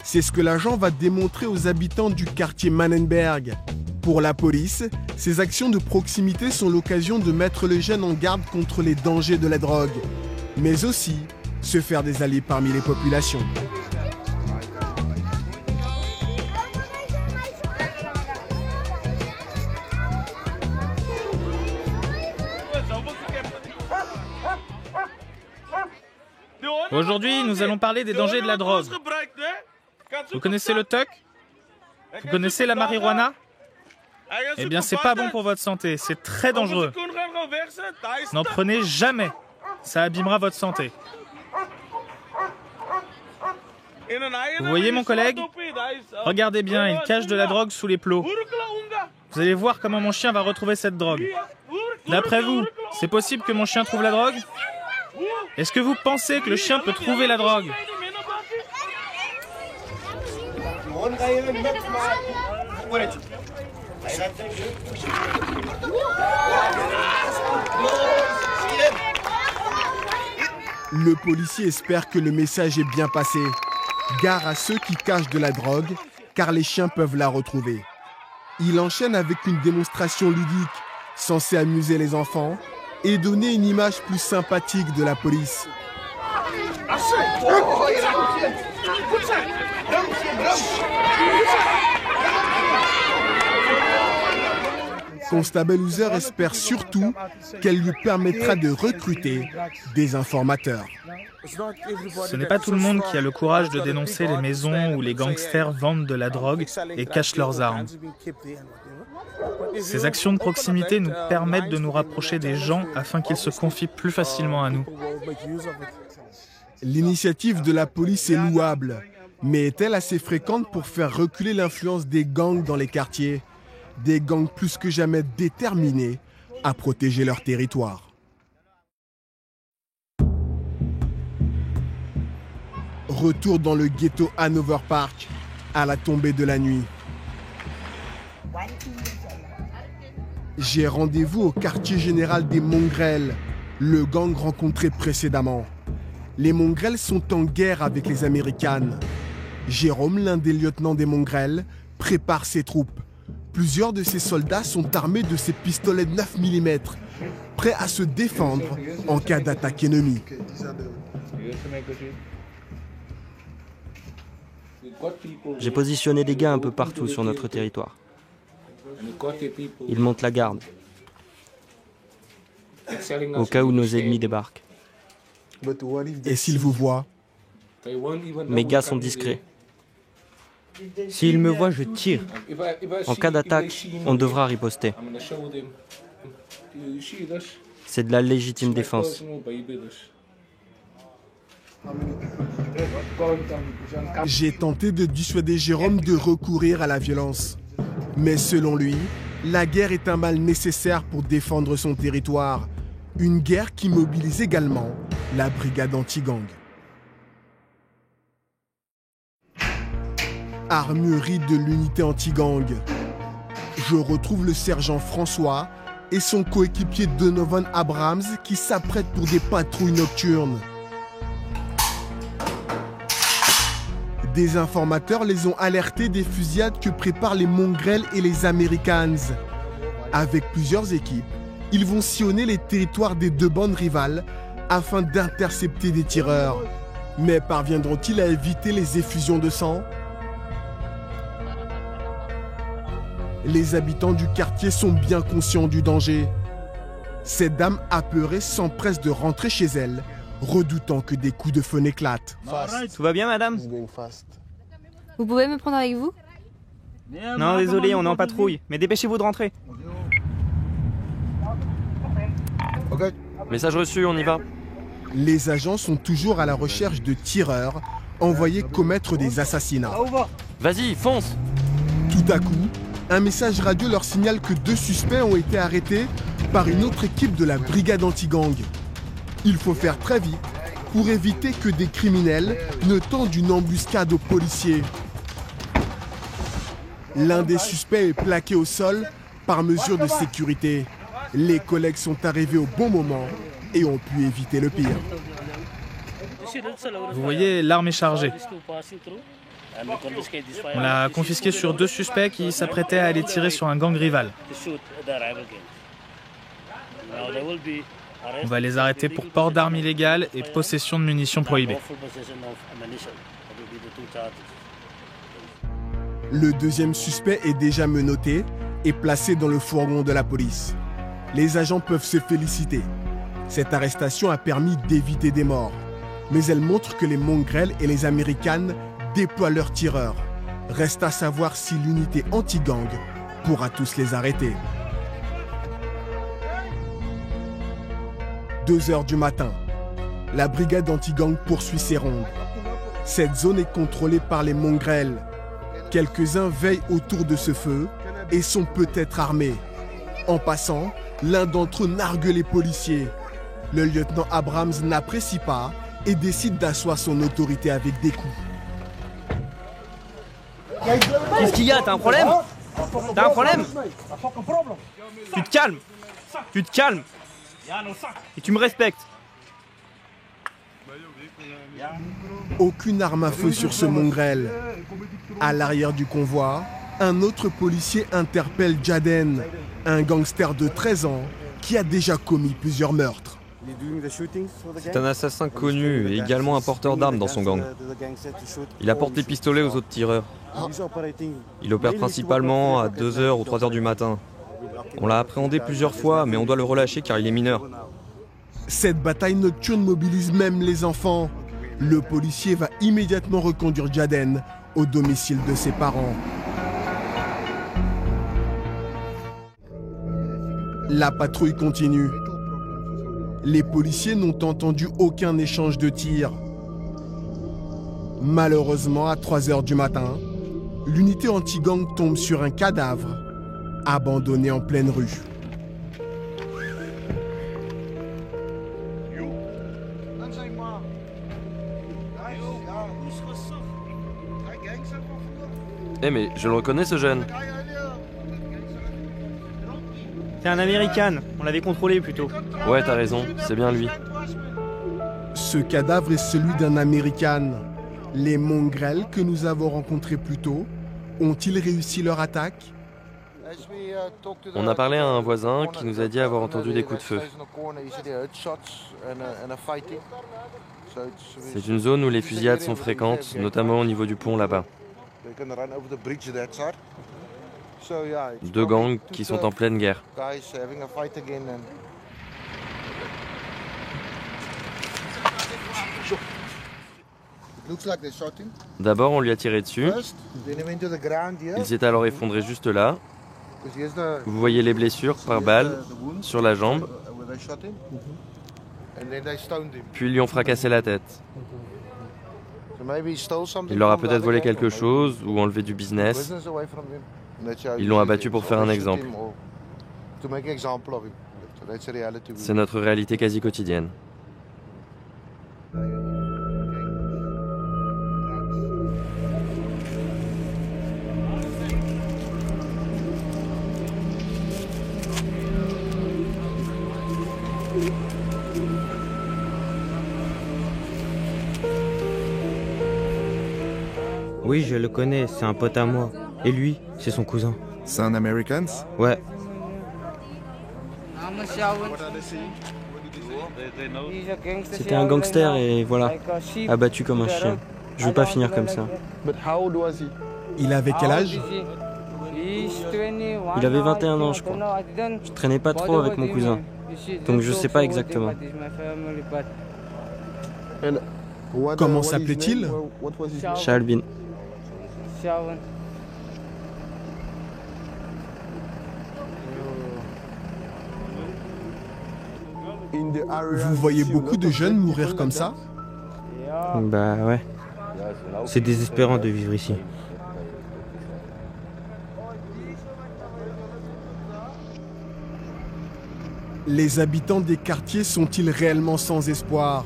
C'est ce que l'agent va démontrer aux habitants du quartier Mannenberg. Pour la police, ces actions de proximité sont l'occasion de mettre les jeunes en garde contre les dangers de la drogue, mais aussi se faire des alliés parmi les populations. Aujourd'hui, nous allons parler des dangers de la drogue. Vous connaissez le tuck? Vous connaissez la marijuana? Eh bien, c'est pas bon pour votre santé, c'est très dangereux. N'en prenez jamais, ça abîmera votre santé. Vous voyez mon collègue? Regardez bien, il cache de la drogue sous les plots. Vous allez voir comment mon chien va retrouver cette drogue. D'après vous, c'est possible que mon chien trouve la drogue? Est-ce que vous pensez que le chien peut trouver la drogue? Le policier espère que le message est bien passé. Gare à ceux qui cachent de la drogue, car les chiens peuvent la retrouver. Il enchaîne avec une démonstration ludique, censée amuser les enfants et donner une image plus sympathique de la police. Constable User espère surtout qu'elle lui permettra de recruter des informateurs. Ce n'est pas tout le monde qui a le courage de dénoncer les maisons où les gangsters vendent de la drogue et cachent leurs armes. Ces actions de proximité nous permettent de nous rapprocher des gens afin qu'ils se confient plus facilement à nous. L'initiative de la police est louable, mais est-elle assez fréquente pour faire reculer l'influence des gangs dans les quartiers? Des gangs plus que jamais déterminés à protéger leur territoire. Retour dans le ghetto Hanover Park, à la tombée de la nuit. J'ai rendez-vous au quartier général des Mongrels, le gang rencontré précédemment. Les Mongrels sont en guerre avec les Américaines. Jérôme, l'un des lieutenants des Mongrels, prépare ses troupes. Plusieurs de ces soldats sont armés de ces pistolets 9 mm, prêts à se défendre en cas d'attaque ennemie. J'ai positionné des gars un peu partout sur notre territoire. Ils montent la garde, au cas où nos ennemis débarquent. Et s'ils vous voient? Mes gars sont discrets. S'ils me voient, je tire. En cas d'attaque, on devra riposter. C'est de la légitime défense. J'ai tenté de dissuader Jérôme de recourir à la violence. Mais selon lui, la guerre est un mal nécessaire pour défendre son territoire. Une guerre qui mobilise également la brigade anti-gang. Armurerie de l'unité anti-gang. Je retrouve le sergent François et son coéquipier Donovan Abrams qui s'apprêtent pour des patrouilles nocturnes. Des informateurs les ont alertés des fusillades que préparent les Mongrels et les Americans. Avec plusieurs équipes, ils vont sillonner les territoires des deux bandes rivales afin d'intercepter des tireurs. Mais parviendront-ils à éviter les effusions de sang? Les habitants du quartier sont bien conscients du danger. Cette dame apeurée s'empresse de rentrer chez elle, redoutant que des coups de feu n'éclatent. Tout va bien, madame? Vous pouvez me prendre avec vous? Non, désolé, on est en patrouille, mais dépêchez-vous de rentrer. Message reçu, on y va. Les agents sont toujours à la recherche de tireurs envoyés commettre des assassinats. Vas-y, fonce! Tout à coup, un message radio leur signale que 2 suspects ont été arrêtés par une autre équipe de la brigade anti-gang. Il faut faire très vite pour éviter que des criminels ne tendent une embuscade aux policiers. L'un des suspects est plaqué au sol par mesure de sécurité. Les collègues sont arrivés au bon moment et ont pu éviter le pire. Vous voyez, l'arme est chargée. On l'a confisquée sur 2 suspects qui s'apprêtaient à aller tirer sur un gang rival. On va les arrêter pour port d'armes illégales et possession de munitions prohibées. Le deuxième suspect est déjà menotté et placé dans le fourgon de la police. Les agents peuvent se féliciter. Cette arrestation a permis d'éviter des morts. mais elle montre que les mongrels et les Américanes déploient leurs tireurs. Reste à savoir si l'unité anti-gang pourra tous les arrêter. 2 heures du matin, la brigade anti-gang poursuit ses rondes. Cette zone est contrôlée par les mongrels. Quelques-uns veillent autour de ce feu et sont peut-être armés. En passant, l'un d'entre eux nargue les policiers. Le lieutenant Abrams n'apprécie pas et décide d'asseoir son autorité avec des coups. Qu'est-ce qu'il y a? T'as un problème? T'as un problème? Tu te calmes. Tu te calmes. Et tu me respectes. Aucune arme à feu sur ce mongrel. À l'arrière du convoi, un autre policier interpelle Jaden, un gangster de 13 ans qui a déjà commis plusieurs meurtres. C'est un assassin connu et également un porteur d'armes dans son gang. Il apporte des pistolets aux autres tireurs. Il opère principalement à 2h ou 3h du matin. On l'a appréhendé plusieurs fois, mais on doit le relâcher car il est mineur. Cette bataille nocturne mobilise même les enfants. Le policier va immédiatement reconduire Jaden au domicile de ses parents. La patrouille continue. Les policiers n'ont entendu aucun échange de tirs. Malheureusement, à 3 heures du matin, l'unité anti-gang tombe sur un cadavre abandonné en pleine rue. Eh mais je le reconnais ce jeune. C'est un Américain, on l'avait contrôlé plutôt. Ouais, t'as raison, c'est bien lui. Ce cadavre est celui d'un Américain. Les mongrels que nous avons rencontrés plus tôt, ont-ils réussi leur attaque? On a parlé à un voisin qui nous a dit avoir entendu des coups de feu. C'est une zone où les fusillades sont fréquentes, notamment au niveau du pont là-bas. 2 gangs qui sont en pleine guerre. D'abord, on lui a tiré dessus. Il s'est alors effondré juste là. Vous voyez les blessures par balle sur la jambe. Puis ils lui ont fracassé la tête. Il leur a peut-être volé quelque chose ou enlevé du business. Ils l'ont abattu pour faire un exemple. C'est notre réalité quasi quotidienne. Oui, je le connais, c'est un pote à moi. Et lui, c'est son cousin. C'est un Américain? Ouais. C'était un gangster et voilà, abattu comme un chien. Je veux pas finir comme ça. Il avait quel âge? Il avait 21 ans, je crois. Je traînais pas trop avec mon cousin, donc je sais pas exactement. Comment s'appelait-il? Shalvin. Vous voyez beaucoup de jeunes mourir comme ça? Bah ouais. C'est désespérant de vivre ici. Les habitants des quartiers sont-ils réellement sans espoir?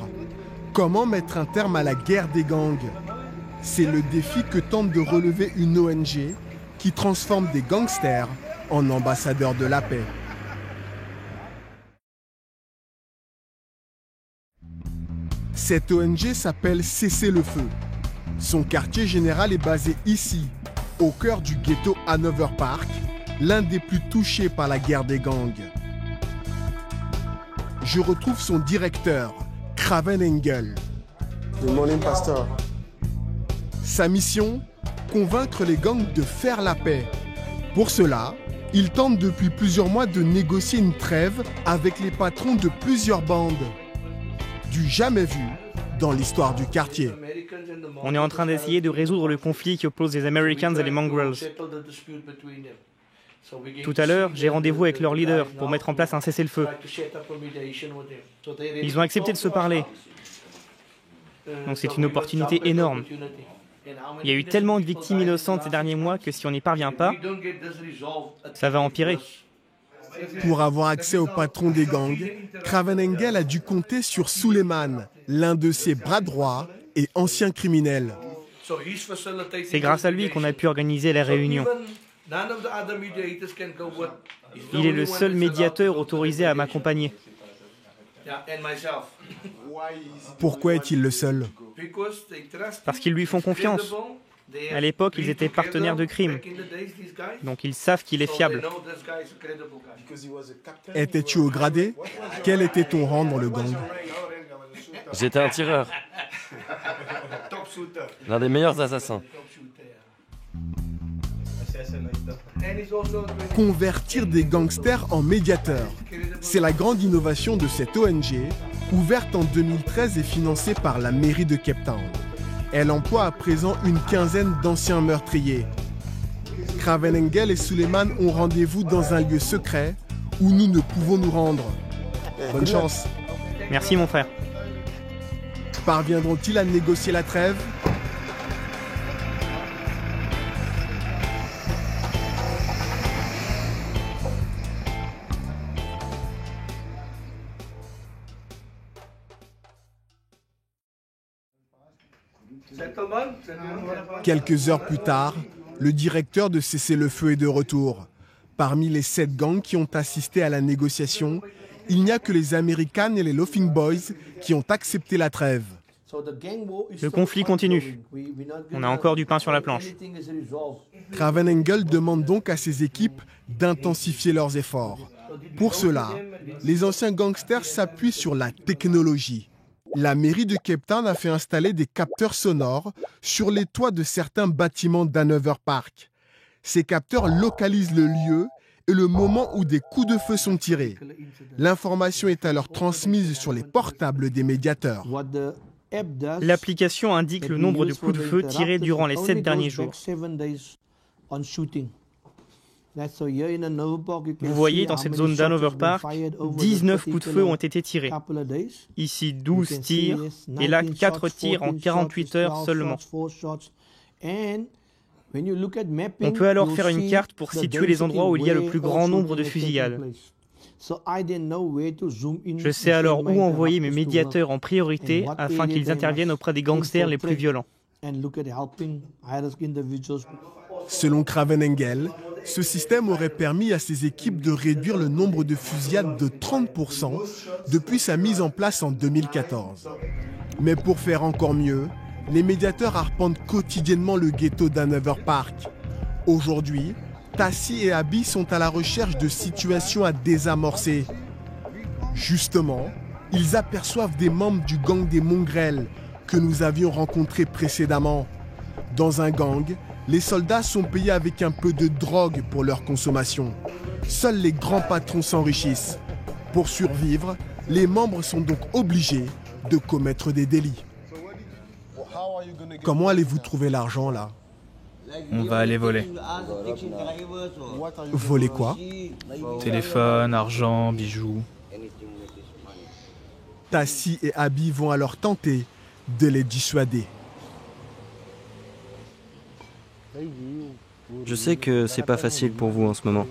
Comment mettre un terme à la guerre des gangs? C'est le défi que tente de relever une ONG qui transforme des gangsters en ambassadeurs de la paix. Cette ONG s'appelle Cessez-le-Feu. Son quartier général est basé ici, au cœur du ghetto Hanover Park, l'un des plus touchés par la guerre des gangs. Je retrouve son directeur, Craven Engel. Good morning, Pastor. Sa mission, convaincre les gangs de faire la paix. Pour cela, il tente depuis plusieurs mois de négocier une trêve avec les patrons de plusieurs bandes. Du jamais vu dans l'histoire du quartier. On est en train d'essayer de résoudre le conflit qui oppose les Americans et les Mongrels. Tout à l'heure, j'ai rendez-vous avec leur leader pour mettre en place un cessez-le-feu. Ils ont accepté de se parler. Donc c'est une opportunité énorme. Il y a eu tellement de victimes innocentes ces derniers mois que si on n'y parvient pas, ça va empirer. Pour avoir accès au patron des gangs, Craven-Engel a dû compter sur Suleiman, l'un de ses bras droits et ancien criminel. C'est grâce à lui qu'on a pu organiser la réunion. Il est le seul médiateur autorisé à m'accompagner. Pourquoi est-il le seul? Parce qu'ils lui font confiance. À l'époque, ils étaient partenaires de crime. Donc ils savent qu'il est fiable. Étais-tu au gradé? Quel était ton rang dans le gang? J'étais un tireur. L'un des meilleurs assassins. Convertir des gangsters en médiateurs. C'est la grande innovation de cette ONG, ouverte en 2013 et financée par la mairie de Cape Town. Elle emploie à présent une quinzaine d'anciens meurtriers. Craven-Engel et Suleiman ont rendez-vous dans un lieu secret où nous ne pouvons nous rendre. Bonne chance. Merci mon frère. Parviendront-ils à négocier la trêve? Quelques heures plus tard, le directeur de cessez-le-feu est de retour. Parmi les 7 gangs qui ont assisté à la négociation, il n'y a que les Americans et les Laughing Boys qui ont accepté la trêve. Le conflit continue. On a encore du pain sur la planche. Craven-Engel demande donc à ses équipes d'intensifier leurs efforts. Pour cela, les anciens gangsters s'appuient sur la technologie. La mairie de Cape Town a fait installer des capteurs sonores sur les toits de certains bâtiments d'Hanover Park. Ces capteurs localisent le lieu et le moment où des coups de feu sont tirés. L'information est alors transmise sur les portables des médiateurs. L'application indique le nombre de coups de feu tirés durant les 7 derniers jours. Vous voyez, dans cette zone d'Hanover Park, 19 coups de feu ont été tirés. Ici, 12 tirs, et là, 4 tirs en 48 heures seulement. On peut alors faire une carte pour situer les endroits où il y a le plus grand nombre de fusillades. Je sais alors où envoyer mes médiateurs en priorité afin qu'ils interviennent auprès des gangsters les plus violents. Selon Craven-Engel, ce système aurait permis à ses équipes de réduire le nombre de fusillades de 30% depuis sa mise en place en 2014. Mais pour faire encore mieux, les médiateurs arpentent quotidiennement le ghetto d'Hanover Park. Aujourd'hui, Tassi et Abby sont à la recherche de situations à désamorcer. Justement, ils aperçoivent des membres du gang des Mongrels que nous avions rencontrés précédemment. Dans un gang, les soldats sont payés avec un peu de drogue pour leur consommation. Seuls les grands patrons s'enrichissent. Pour survivre, les membres sont donc obligés de commettre des délits. Comment allez-vous trouver l'argent là? On va aller voler. Voler quoi? Téléphone, argent, bijoux. Tassi et Abby vont alors tenter de les dissuader. Je sais que c'est pas facile pour vous en ce moment,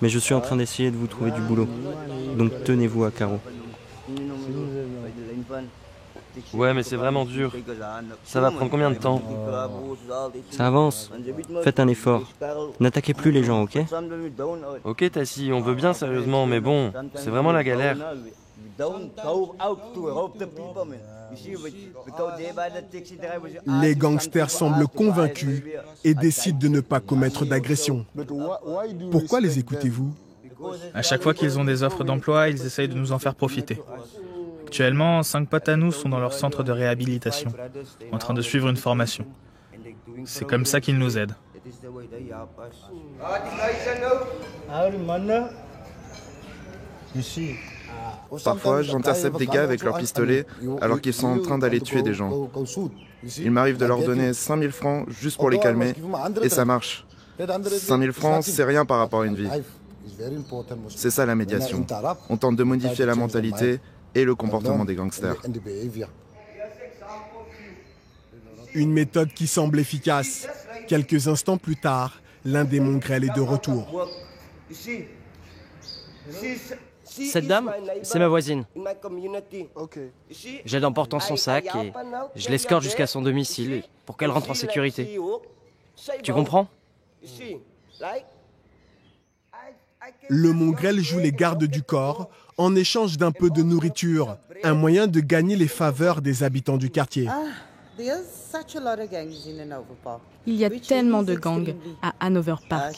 mais je suis en train d'essayer de vous trouver du boulot. Donc tenez-vous à carreau. Ouais, mais c'est vraiment dur. Ça va prendre combien de temps? Ça avance. Faites un effort. N'attaquez plus les gens, ok? Ok, Tassi, on veut bien sérieusement, mais bon, c'est vraiment la galère. Les gangsters semblent convaincus et décident de ne pas commettre d'agression. Pourquoi les écoutez-vous? À chaque fois qu'ils ont des offres d'emploi, ils essayent de nous en faire profiter. Actuellement, 5 potes à nous sont dans leur centre de réhabilitation, en train de suivre une formation. C'est comme ça qu'ils nous aident. Parfois, j'intercepte des gars avec leurs pistolets alors qu'ils sont en train d'aller tuer des gens. Il m'arrive de leur donner 5000 francs juste pour les calmer, et ça marche. 5000 francs, c'est rien par rapport à une vie. C'est ça la médiation. On tente de modifier la mentalité et le comportement des gangsters. Une méthode qui semble efficace. Quelques instants plus tard, l'un des mongrels est de retour. Cette dame, c'est ma voisine. J'aide en portant son sac et je l'escorte jusqu'à son domicile pour qu'elle rentre en sécurité. Tu comprends? Le mongrel joue les gardes du corps en échange d'un peu de nourriture, un moyen de gagner les faveurs des habitants du quartier. Il y a tellement de gangs à Hanover Park.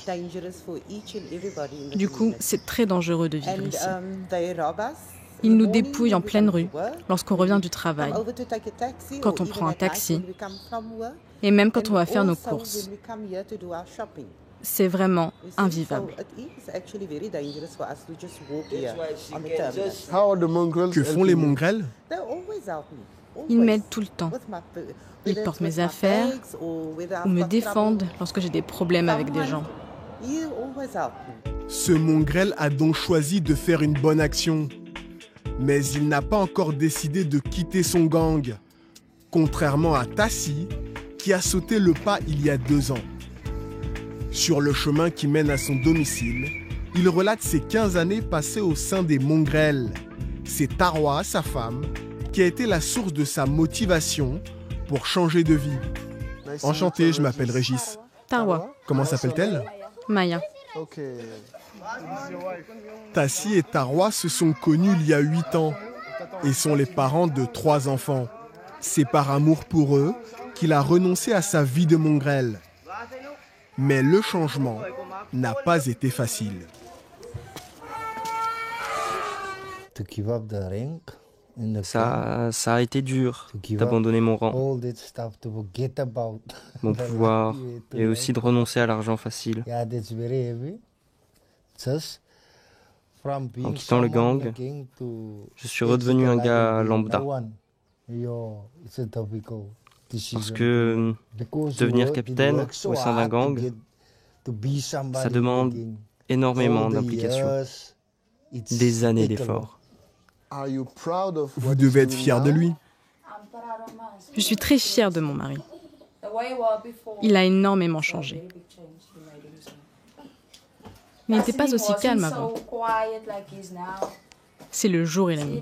Du coup, c'est très dangereux de vivre ici. Ils nous dépouillent en pleine rue lorsqu'on revient du travail, quand on prend un taxi et même quand on va faire nos courses. C'est vraiment invivable. Que font les mongrels? Ils m'aident tout le temps. Ils portent mes affaires ou me défendent lorsque j'ai des problèmes avec des gens. Ce mongrel a donc choisi de faire une bonne action. Mais il n'a pas encore décidé de quitter son gang. Contrairement à Tassi, qui a sauté le pas il y a 2 ans. Sur le chemin qui mène à son domicile, il relate ses 15 années passées au sein des mongrels. C'est Tarwa, sa femme, qui a été la source de sa motivation pour changer de vie. Enchanté, je m'appelle Régis. Tarwa. Comment s'appelle-t-elle? Maya. Tassi et Tarwa se sont connus il y a 8 ans et sont les parents de 3 enfants. C'est par amour pour eux qu'il a renoncé à sa vie de mongrel. Mais le changement n'a pas été facile. Ça a été dur d'abandonner mon rang, mon pouvoir et aussi de renoncer à l'argent facile. En quittant le gang, je suis redevenu un gars lambda. Parce que devenir capitaine au sein d'un gang, ça demande énormément d'implication, des années d'efforts. Vous devez être fier de lui. Je suis très fière de mon mari. Il a énormément changé. Il n'était pas aussi calme avant. C'est le jour et la nuit.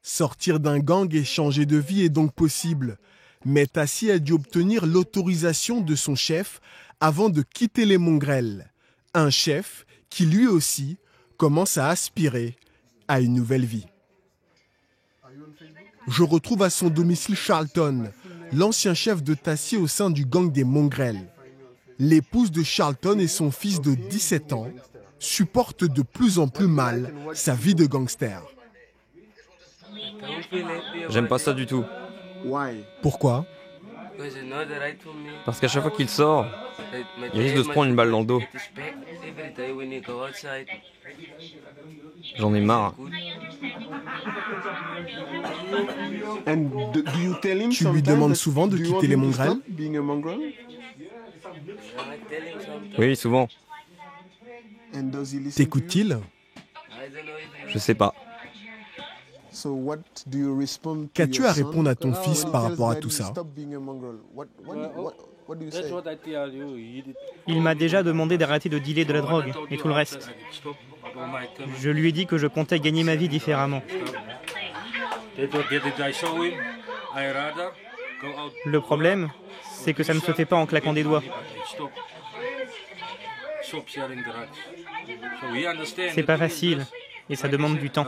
Sortir d'un gang et changer de vie est donc possible. Mais Tassi a dû obtenir l'autorisation de son chef avant de quitter les mongrels. Un chef qui lui aussi commence à aspirer à une nouvelle vie. Je retrouve à son domicile Charlton, l'ancien chef de Tassi au sein du gang des mongrels. L'épouse de Charlton et son fils de 17 ans supportent de plus en plus mal sa vie de gangster. J'aime pas ça du tout. Pourquoi? Parce qu'à chaque fois qu'il sort, il risque de se prendre une balle dans le dos. J'en ai marre. Tu lui demandes souvent de quitter les mongrels? Oui, souvent. T'écoute-t-il? Je sais pas. Qu'as-tu à répondre à ton fils par rapport à tout ça? Il m'a déjà demandé d'arrêter de dealer de la drogue et tout le reste. Je lui ai dit que je comptais gagner ma vie différemment. Le problème, c'est que ça ne se fait pas en claquant des doigts. C'est pas facile et ça demande du temps.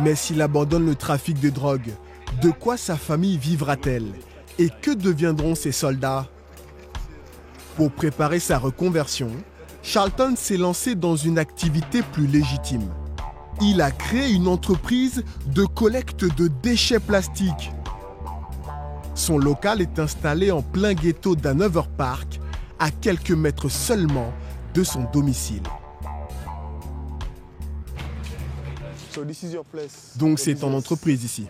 Mais s'il abandonne le trafic de drogue, de quoi sa famille vivra-t-elle? Et que deviendront ses soldats? Pour préparer sa reconversion, Charlton s'est lancé dans une activité plus légitime. Il a créé une entreprise de collecte de déchets plastiques. Son local est installé en plein ghetto d'Hanover Park, à quelques mètres seulement de son domicile. Donc c'est ton entreprise ici.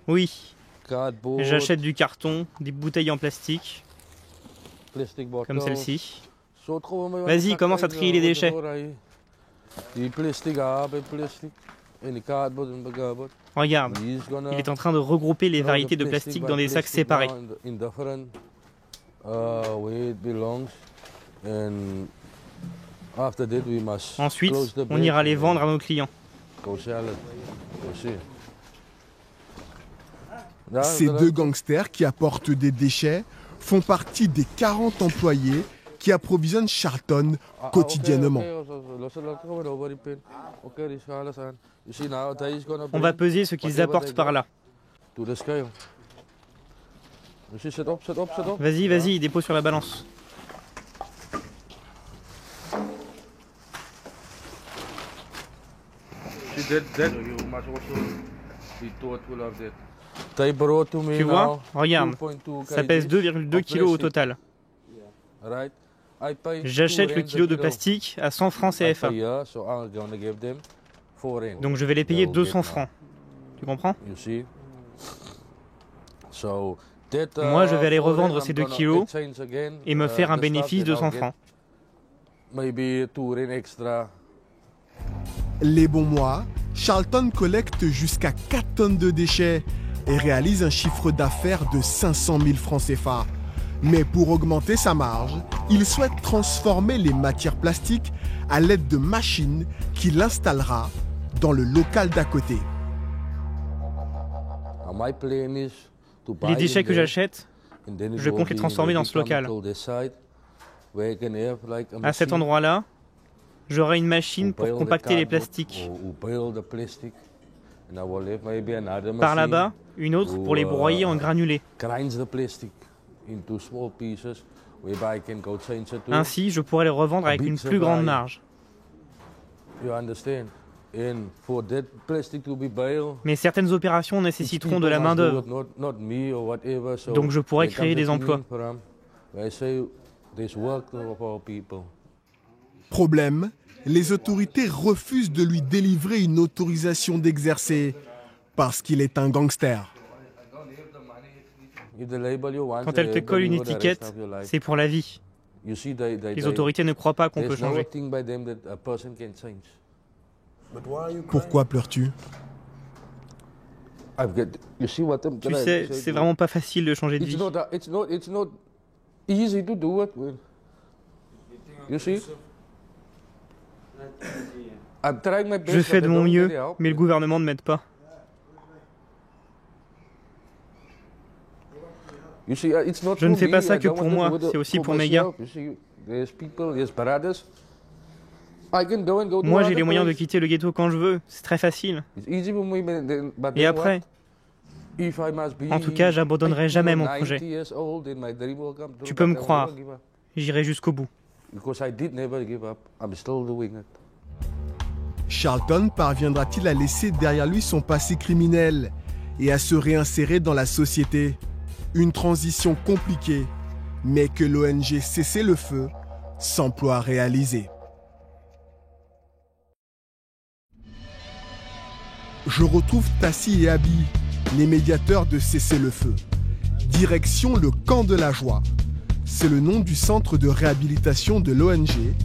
Oui. J'achète du carton, des bouteilles en plastique, comme celle-ci. Vas-y, commence à trier les déchets. Regarde, il est en train de regrouper les variétés de plastique dans des sacs séparés. Ensuite, on ira les vendre à nos clients. Ces deux gangsters qui apportent des déchets font partie des 40 employés qui approvisionnent Charlton quotidiennement. On va peser ce qu'ils apportent par là. Vas-y, vas-y, dépose sur la balance. Tu vois, regarde, ça pèse 2,2 kg au total. J'achète le kilo de plastique à 100 francs CFA. Donc je vais les payer 200 francs. Tu comprends? Moi, je vais aller revendre ces 2 kilos et me faire un bénéfice de 100 francs. Les bons mois, Charlton collecte jusqu'à 4 tonnes de déchets et réalise un chiffre d'affaires de 500 000 francs CFA. Mais pour augmenter sa marge, il souhaite transformer les matières plastiques à l'aide de machines qu'il installera dans le local d'à côté. Les déchets que j'achète, je compte les transformer dans ce local. À cet endroit-là, j'aurai une machine pour compacter les plastiques. Par là-bas, une autre pour les broyer en granulés. Ainsi, je pourrais les revendre avec une plus grande marge. Mais certaines opérations nécessiteront de la main-d'œuvre. Donc je pourrais créer des emplois. Problème, les autorités refusent de lui délivrer une autorisation d'exercer parce qu'il est un gangster. Quand elles te collent une étiquette, c'est pour la vie. Les autorités ne croient pas qu'on peut changer. Pourquoi pleures-tu? Tu sais, c'est vraiment pas facile de changer de vie. Je fais de mon mieux, mais le gouvernement ne m'aide pas. Je ne fais pas ça que pour moi, c'est aussi pour mes gars. Moi, j'ai les moyens de quitter le ghetto quand je veux, c'est très facile. Et après, en tout cas, j'abandonnerai jamais mon projet. Tu peux me croire, j'irai jusqu'au bout. Charlton parviendra-t-il à laisser derrière lui son passé criminel et à se réinsérer dans la société? Une transition compliquée, mais que l'ONG Cessez-le-Feu s'emploie à réaliser. Je retrouve Tassi et Abi, les médiateurs de Cessez-le-Feu. Direction le Camp de la Joie. C'est le nom du centre de réhabilitation de l'ONG,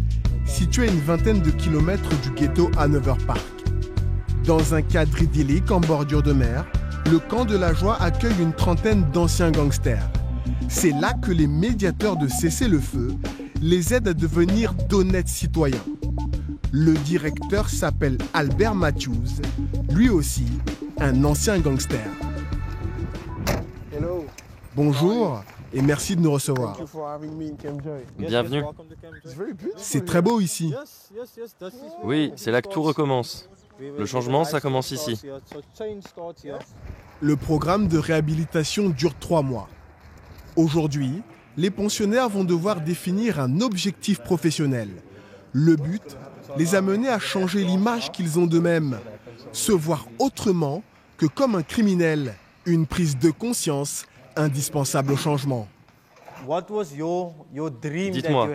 situé à une vingtaine de kilomètres du ghetto Hanover Park. Dans un cadre idyllique en bordure de mer, le Camp de la Joie accueille une trentaine d'anciens gangsters. C'est là que les médiateurs de Cessez-le-Feu les aident à devenir d'honnêtes citoyens. Le directeur s'appelle Albert Matthews, lui aussi un ancien gangster. Bonjour et merci de nous recevoir. Bienvenue. C'est très beau ici. Oui, c'est là que tout recommence. Le changement, ça commence ici. Le programme de réhabilitation dure 3 mois. Aujourd'hui, les pensionnaires vont devoir définir un objectif professionnel. Le but, les amener à changer l'image qu'ils ont d'eux-mêmes, se voir autrement que comme un criminel, une prise de conscience indispensable au changement. Dites-moi,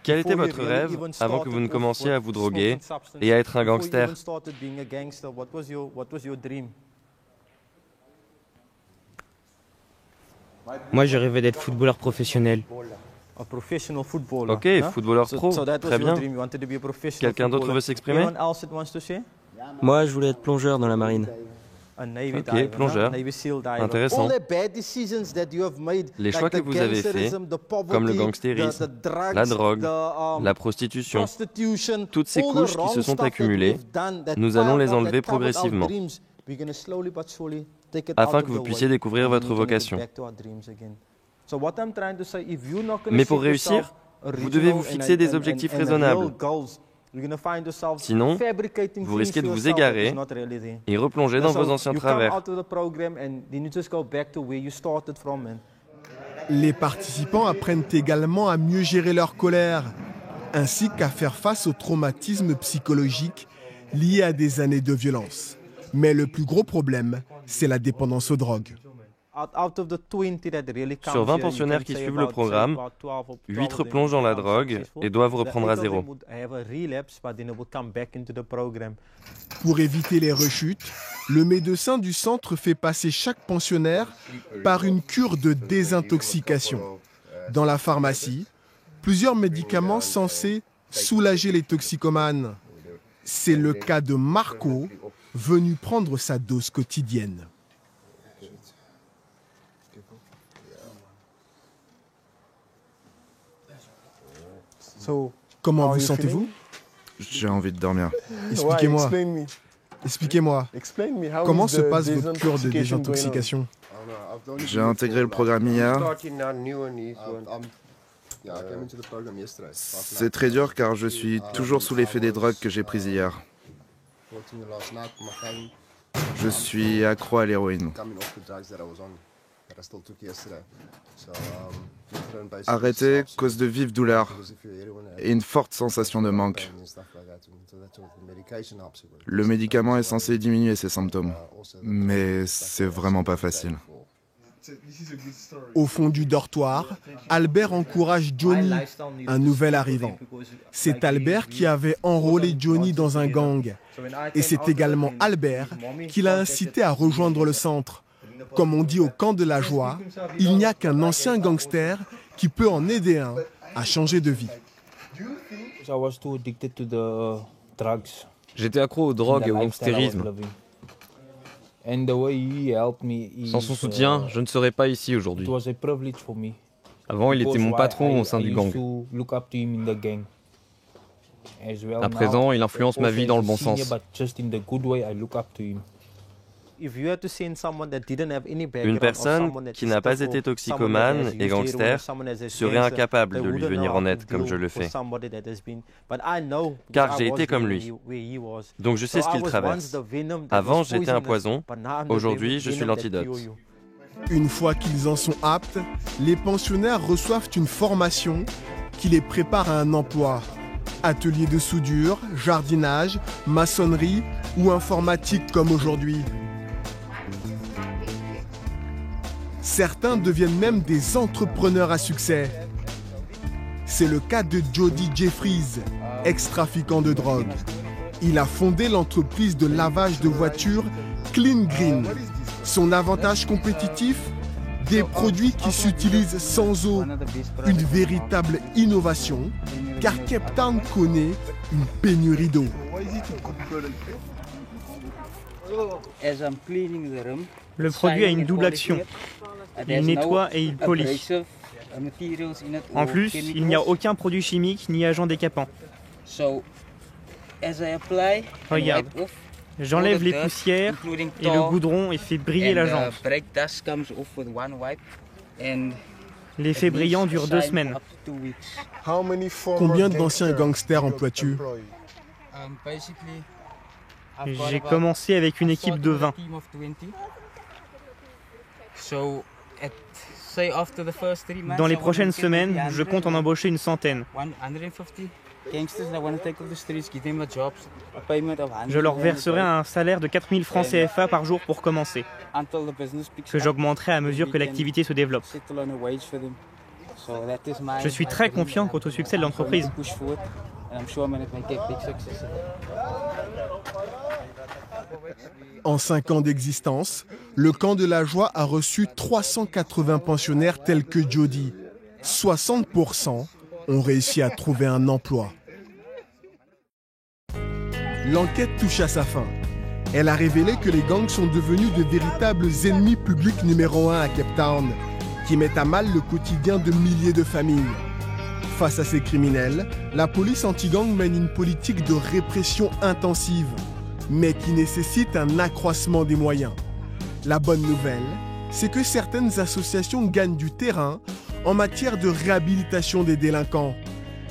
quel était votre rêve avant que vous ne commenciez à vous droguer et à être un gangster? Moi, je rêvais d'être footballeur professionnel. Ok, footballeur pro, très bien. Quelqu'un d'autre veut s'exprimer? Moi, je voulais être plongeur dans la marine. Ok, plongeur. Intéressant. Les choix que vous avez faits, comme le gangstérisme, la drogue, la prostitution, toutes ces couches qui se sont accumulées, nous allons les enlever progressivement, afin que vous puissiez découvrir votre vocation. Mais pour réussir, vous devez vous fixer des objectifs raisonnables. Sinon, vous risquez de vous égarer et replonger dans vos anciens travers. Les participants apprennent également à mieux gérer leur colère, ainsi qu'à faire face aux traumatismes psychologiques liés à des années de violence. Mais le plus gros problème, c'est la dépendance aux drogues. Sur 20 pensionnaires qui suivent le programme, 8 replongent dans la drogue et doivent reprendre à zéro. Pour éviter les rechutes, le médecin du centre fait passer chaque pensionnaire par une cure de désintoxication. Dans la pharmacie, plusieurs médicaments censés soulager les toxicomanes. C'est le cas de Marco, venu prendre sa dose quotidienne. Comment vous sentez-vous? J'ai envie de dormir. Expliquez-moi. Expliquez-moi. Comment se passe votre cure de désintoxication? J'ai intégré le programme hier. C'est très dur car je suis toujours sous l'effet des drogues que j'ai prises hier. Je suis accro à l'héroïne. Arrêté cause de vives douleurs et une forte sensation de manque. Le médicament est censé diminuer ces symptômes, mais c'est vraiment pas facile. Au fond du dortoir, Albert encourage Johnny, un nouvel arrivant. C'est Albert qui avait enrôlé Johnny dans un gang. Et c'est également Albert qui l'a incité à rejoindre le centre. Comme on dit au camp de la joie, il n'y a qu'un ancien gangster qui peut en aider un à changer de vie. J'étais accro aux drogues et au gangstérisme. Sans son soutien, je ne serais pas ici aujourd'hui. Avant, il était mon patron au sein du gang. À présent, il influence ma vie dans le bon sens. Une personne qui n'a pas été toxicomane et gangster serait incapable de lui venir en aide comme je le fais. Car j'ai été comme lui. Donc je sais ce qu'il traverse. Avant, j'étais un poison. Aujourd'hui, je suis l'antidote. Une fois qu'ils en sont aptes, les pensionnaires reçoivent une formation qui les prépare à un emploi. Atelier de soudure, jardinage, maçonnerie ou informatique comme aujourd'hui. Certains deviennent même des entrepreneurs à succès. C'est le cas de Jody Jeffries, ex-trafiquant de drogue. Il a fondé l'entreprise de lavage de voitures Clean Green. Son avantage compétitif? Des produits qui s'utilisent sans eau. Une véritable innovation, car Cape Town connaît une pénurie d'eau. Le produit a une double action. Il nettoie et il polit. En plus, il n'y a aucun produit chimique ni agent décapant. Regarde, j'enlève les poussières et le goudron et fait briller la jante. L'effet brillant dure 2 semaines. Combien d'anciens gangsters emploies-tu? J'ai commencé avec une équipe de 20. Dans les prochaines semaines, je compte en embaucher une centaine. Je leur verserai un salaire de 4000 francs CFA par jour pour commencer, que j'augmenterai à mesure que l'activité se développe. Je suis très confiant quant au succès de l'entreprise. En 5 ans d'existence, le camp de la joie a reçu 380 pensionnaires tels que Jody. 60% ont réussi à trouver un emploi. L'enquête touche à sa fin. Elle a révélé que les gangs sont devenus de véritables ennemis publics numéro 1 à Cape Town, qui mettent à mal le quotidien de milliers de familles. Face à ces criminels, la police anti-gang mène une politique de répression intensive, mais qui nécessite un accroissement des moyens. La bonne nouvelle, c'est que certaines associations gagnent du terrain en matière de réhabilitation des délinquants.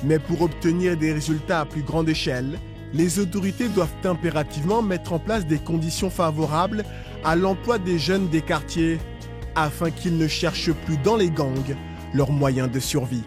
Mais pour obtenir des résultats à plus grande échelle, les autorités doivent impérativement mettre en place des conditions favorables à l'emploi des jeunes des quartiers, afin qu'ils ne cherchent plus dans les gangs leurs moyens de survie.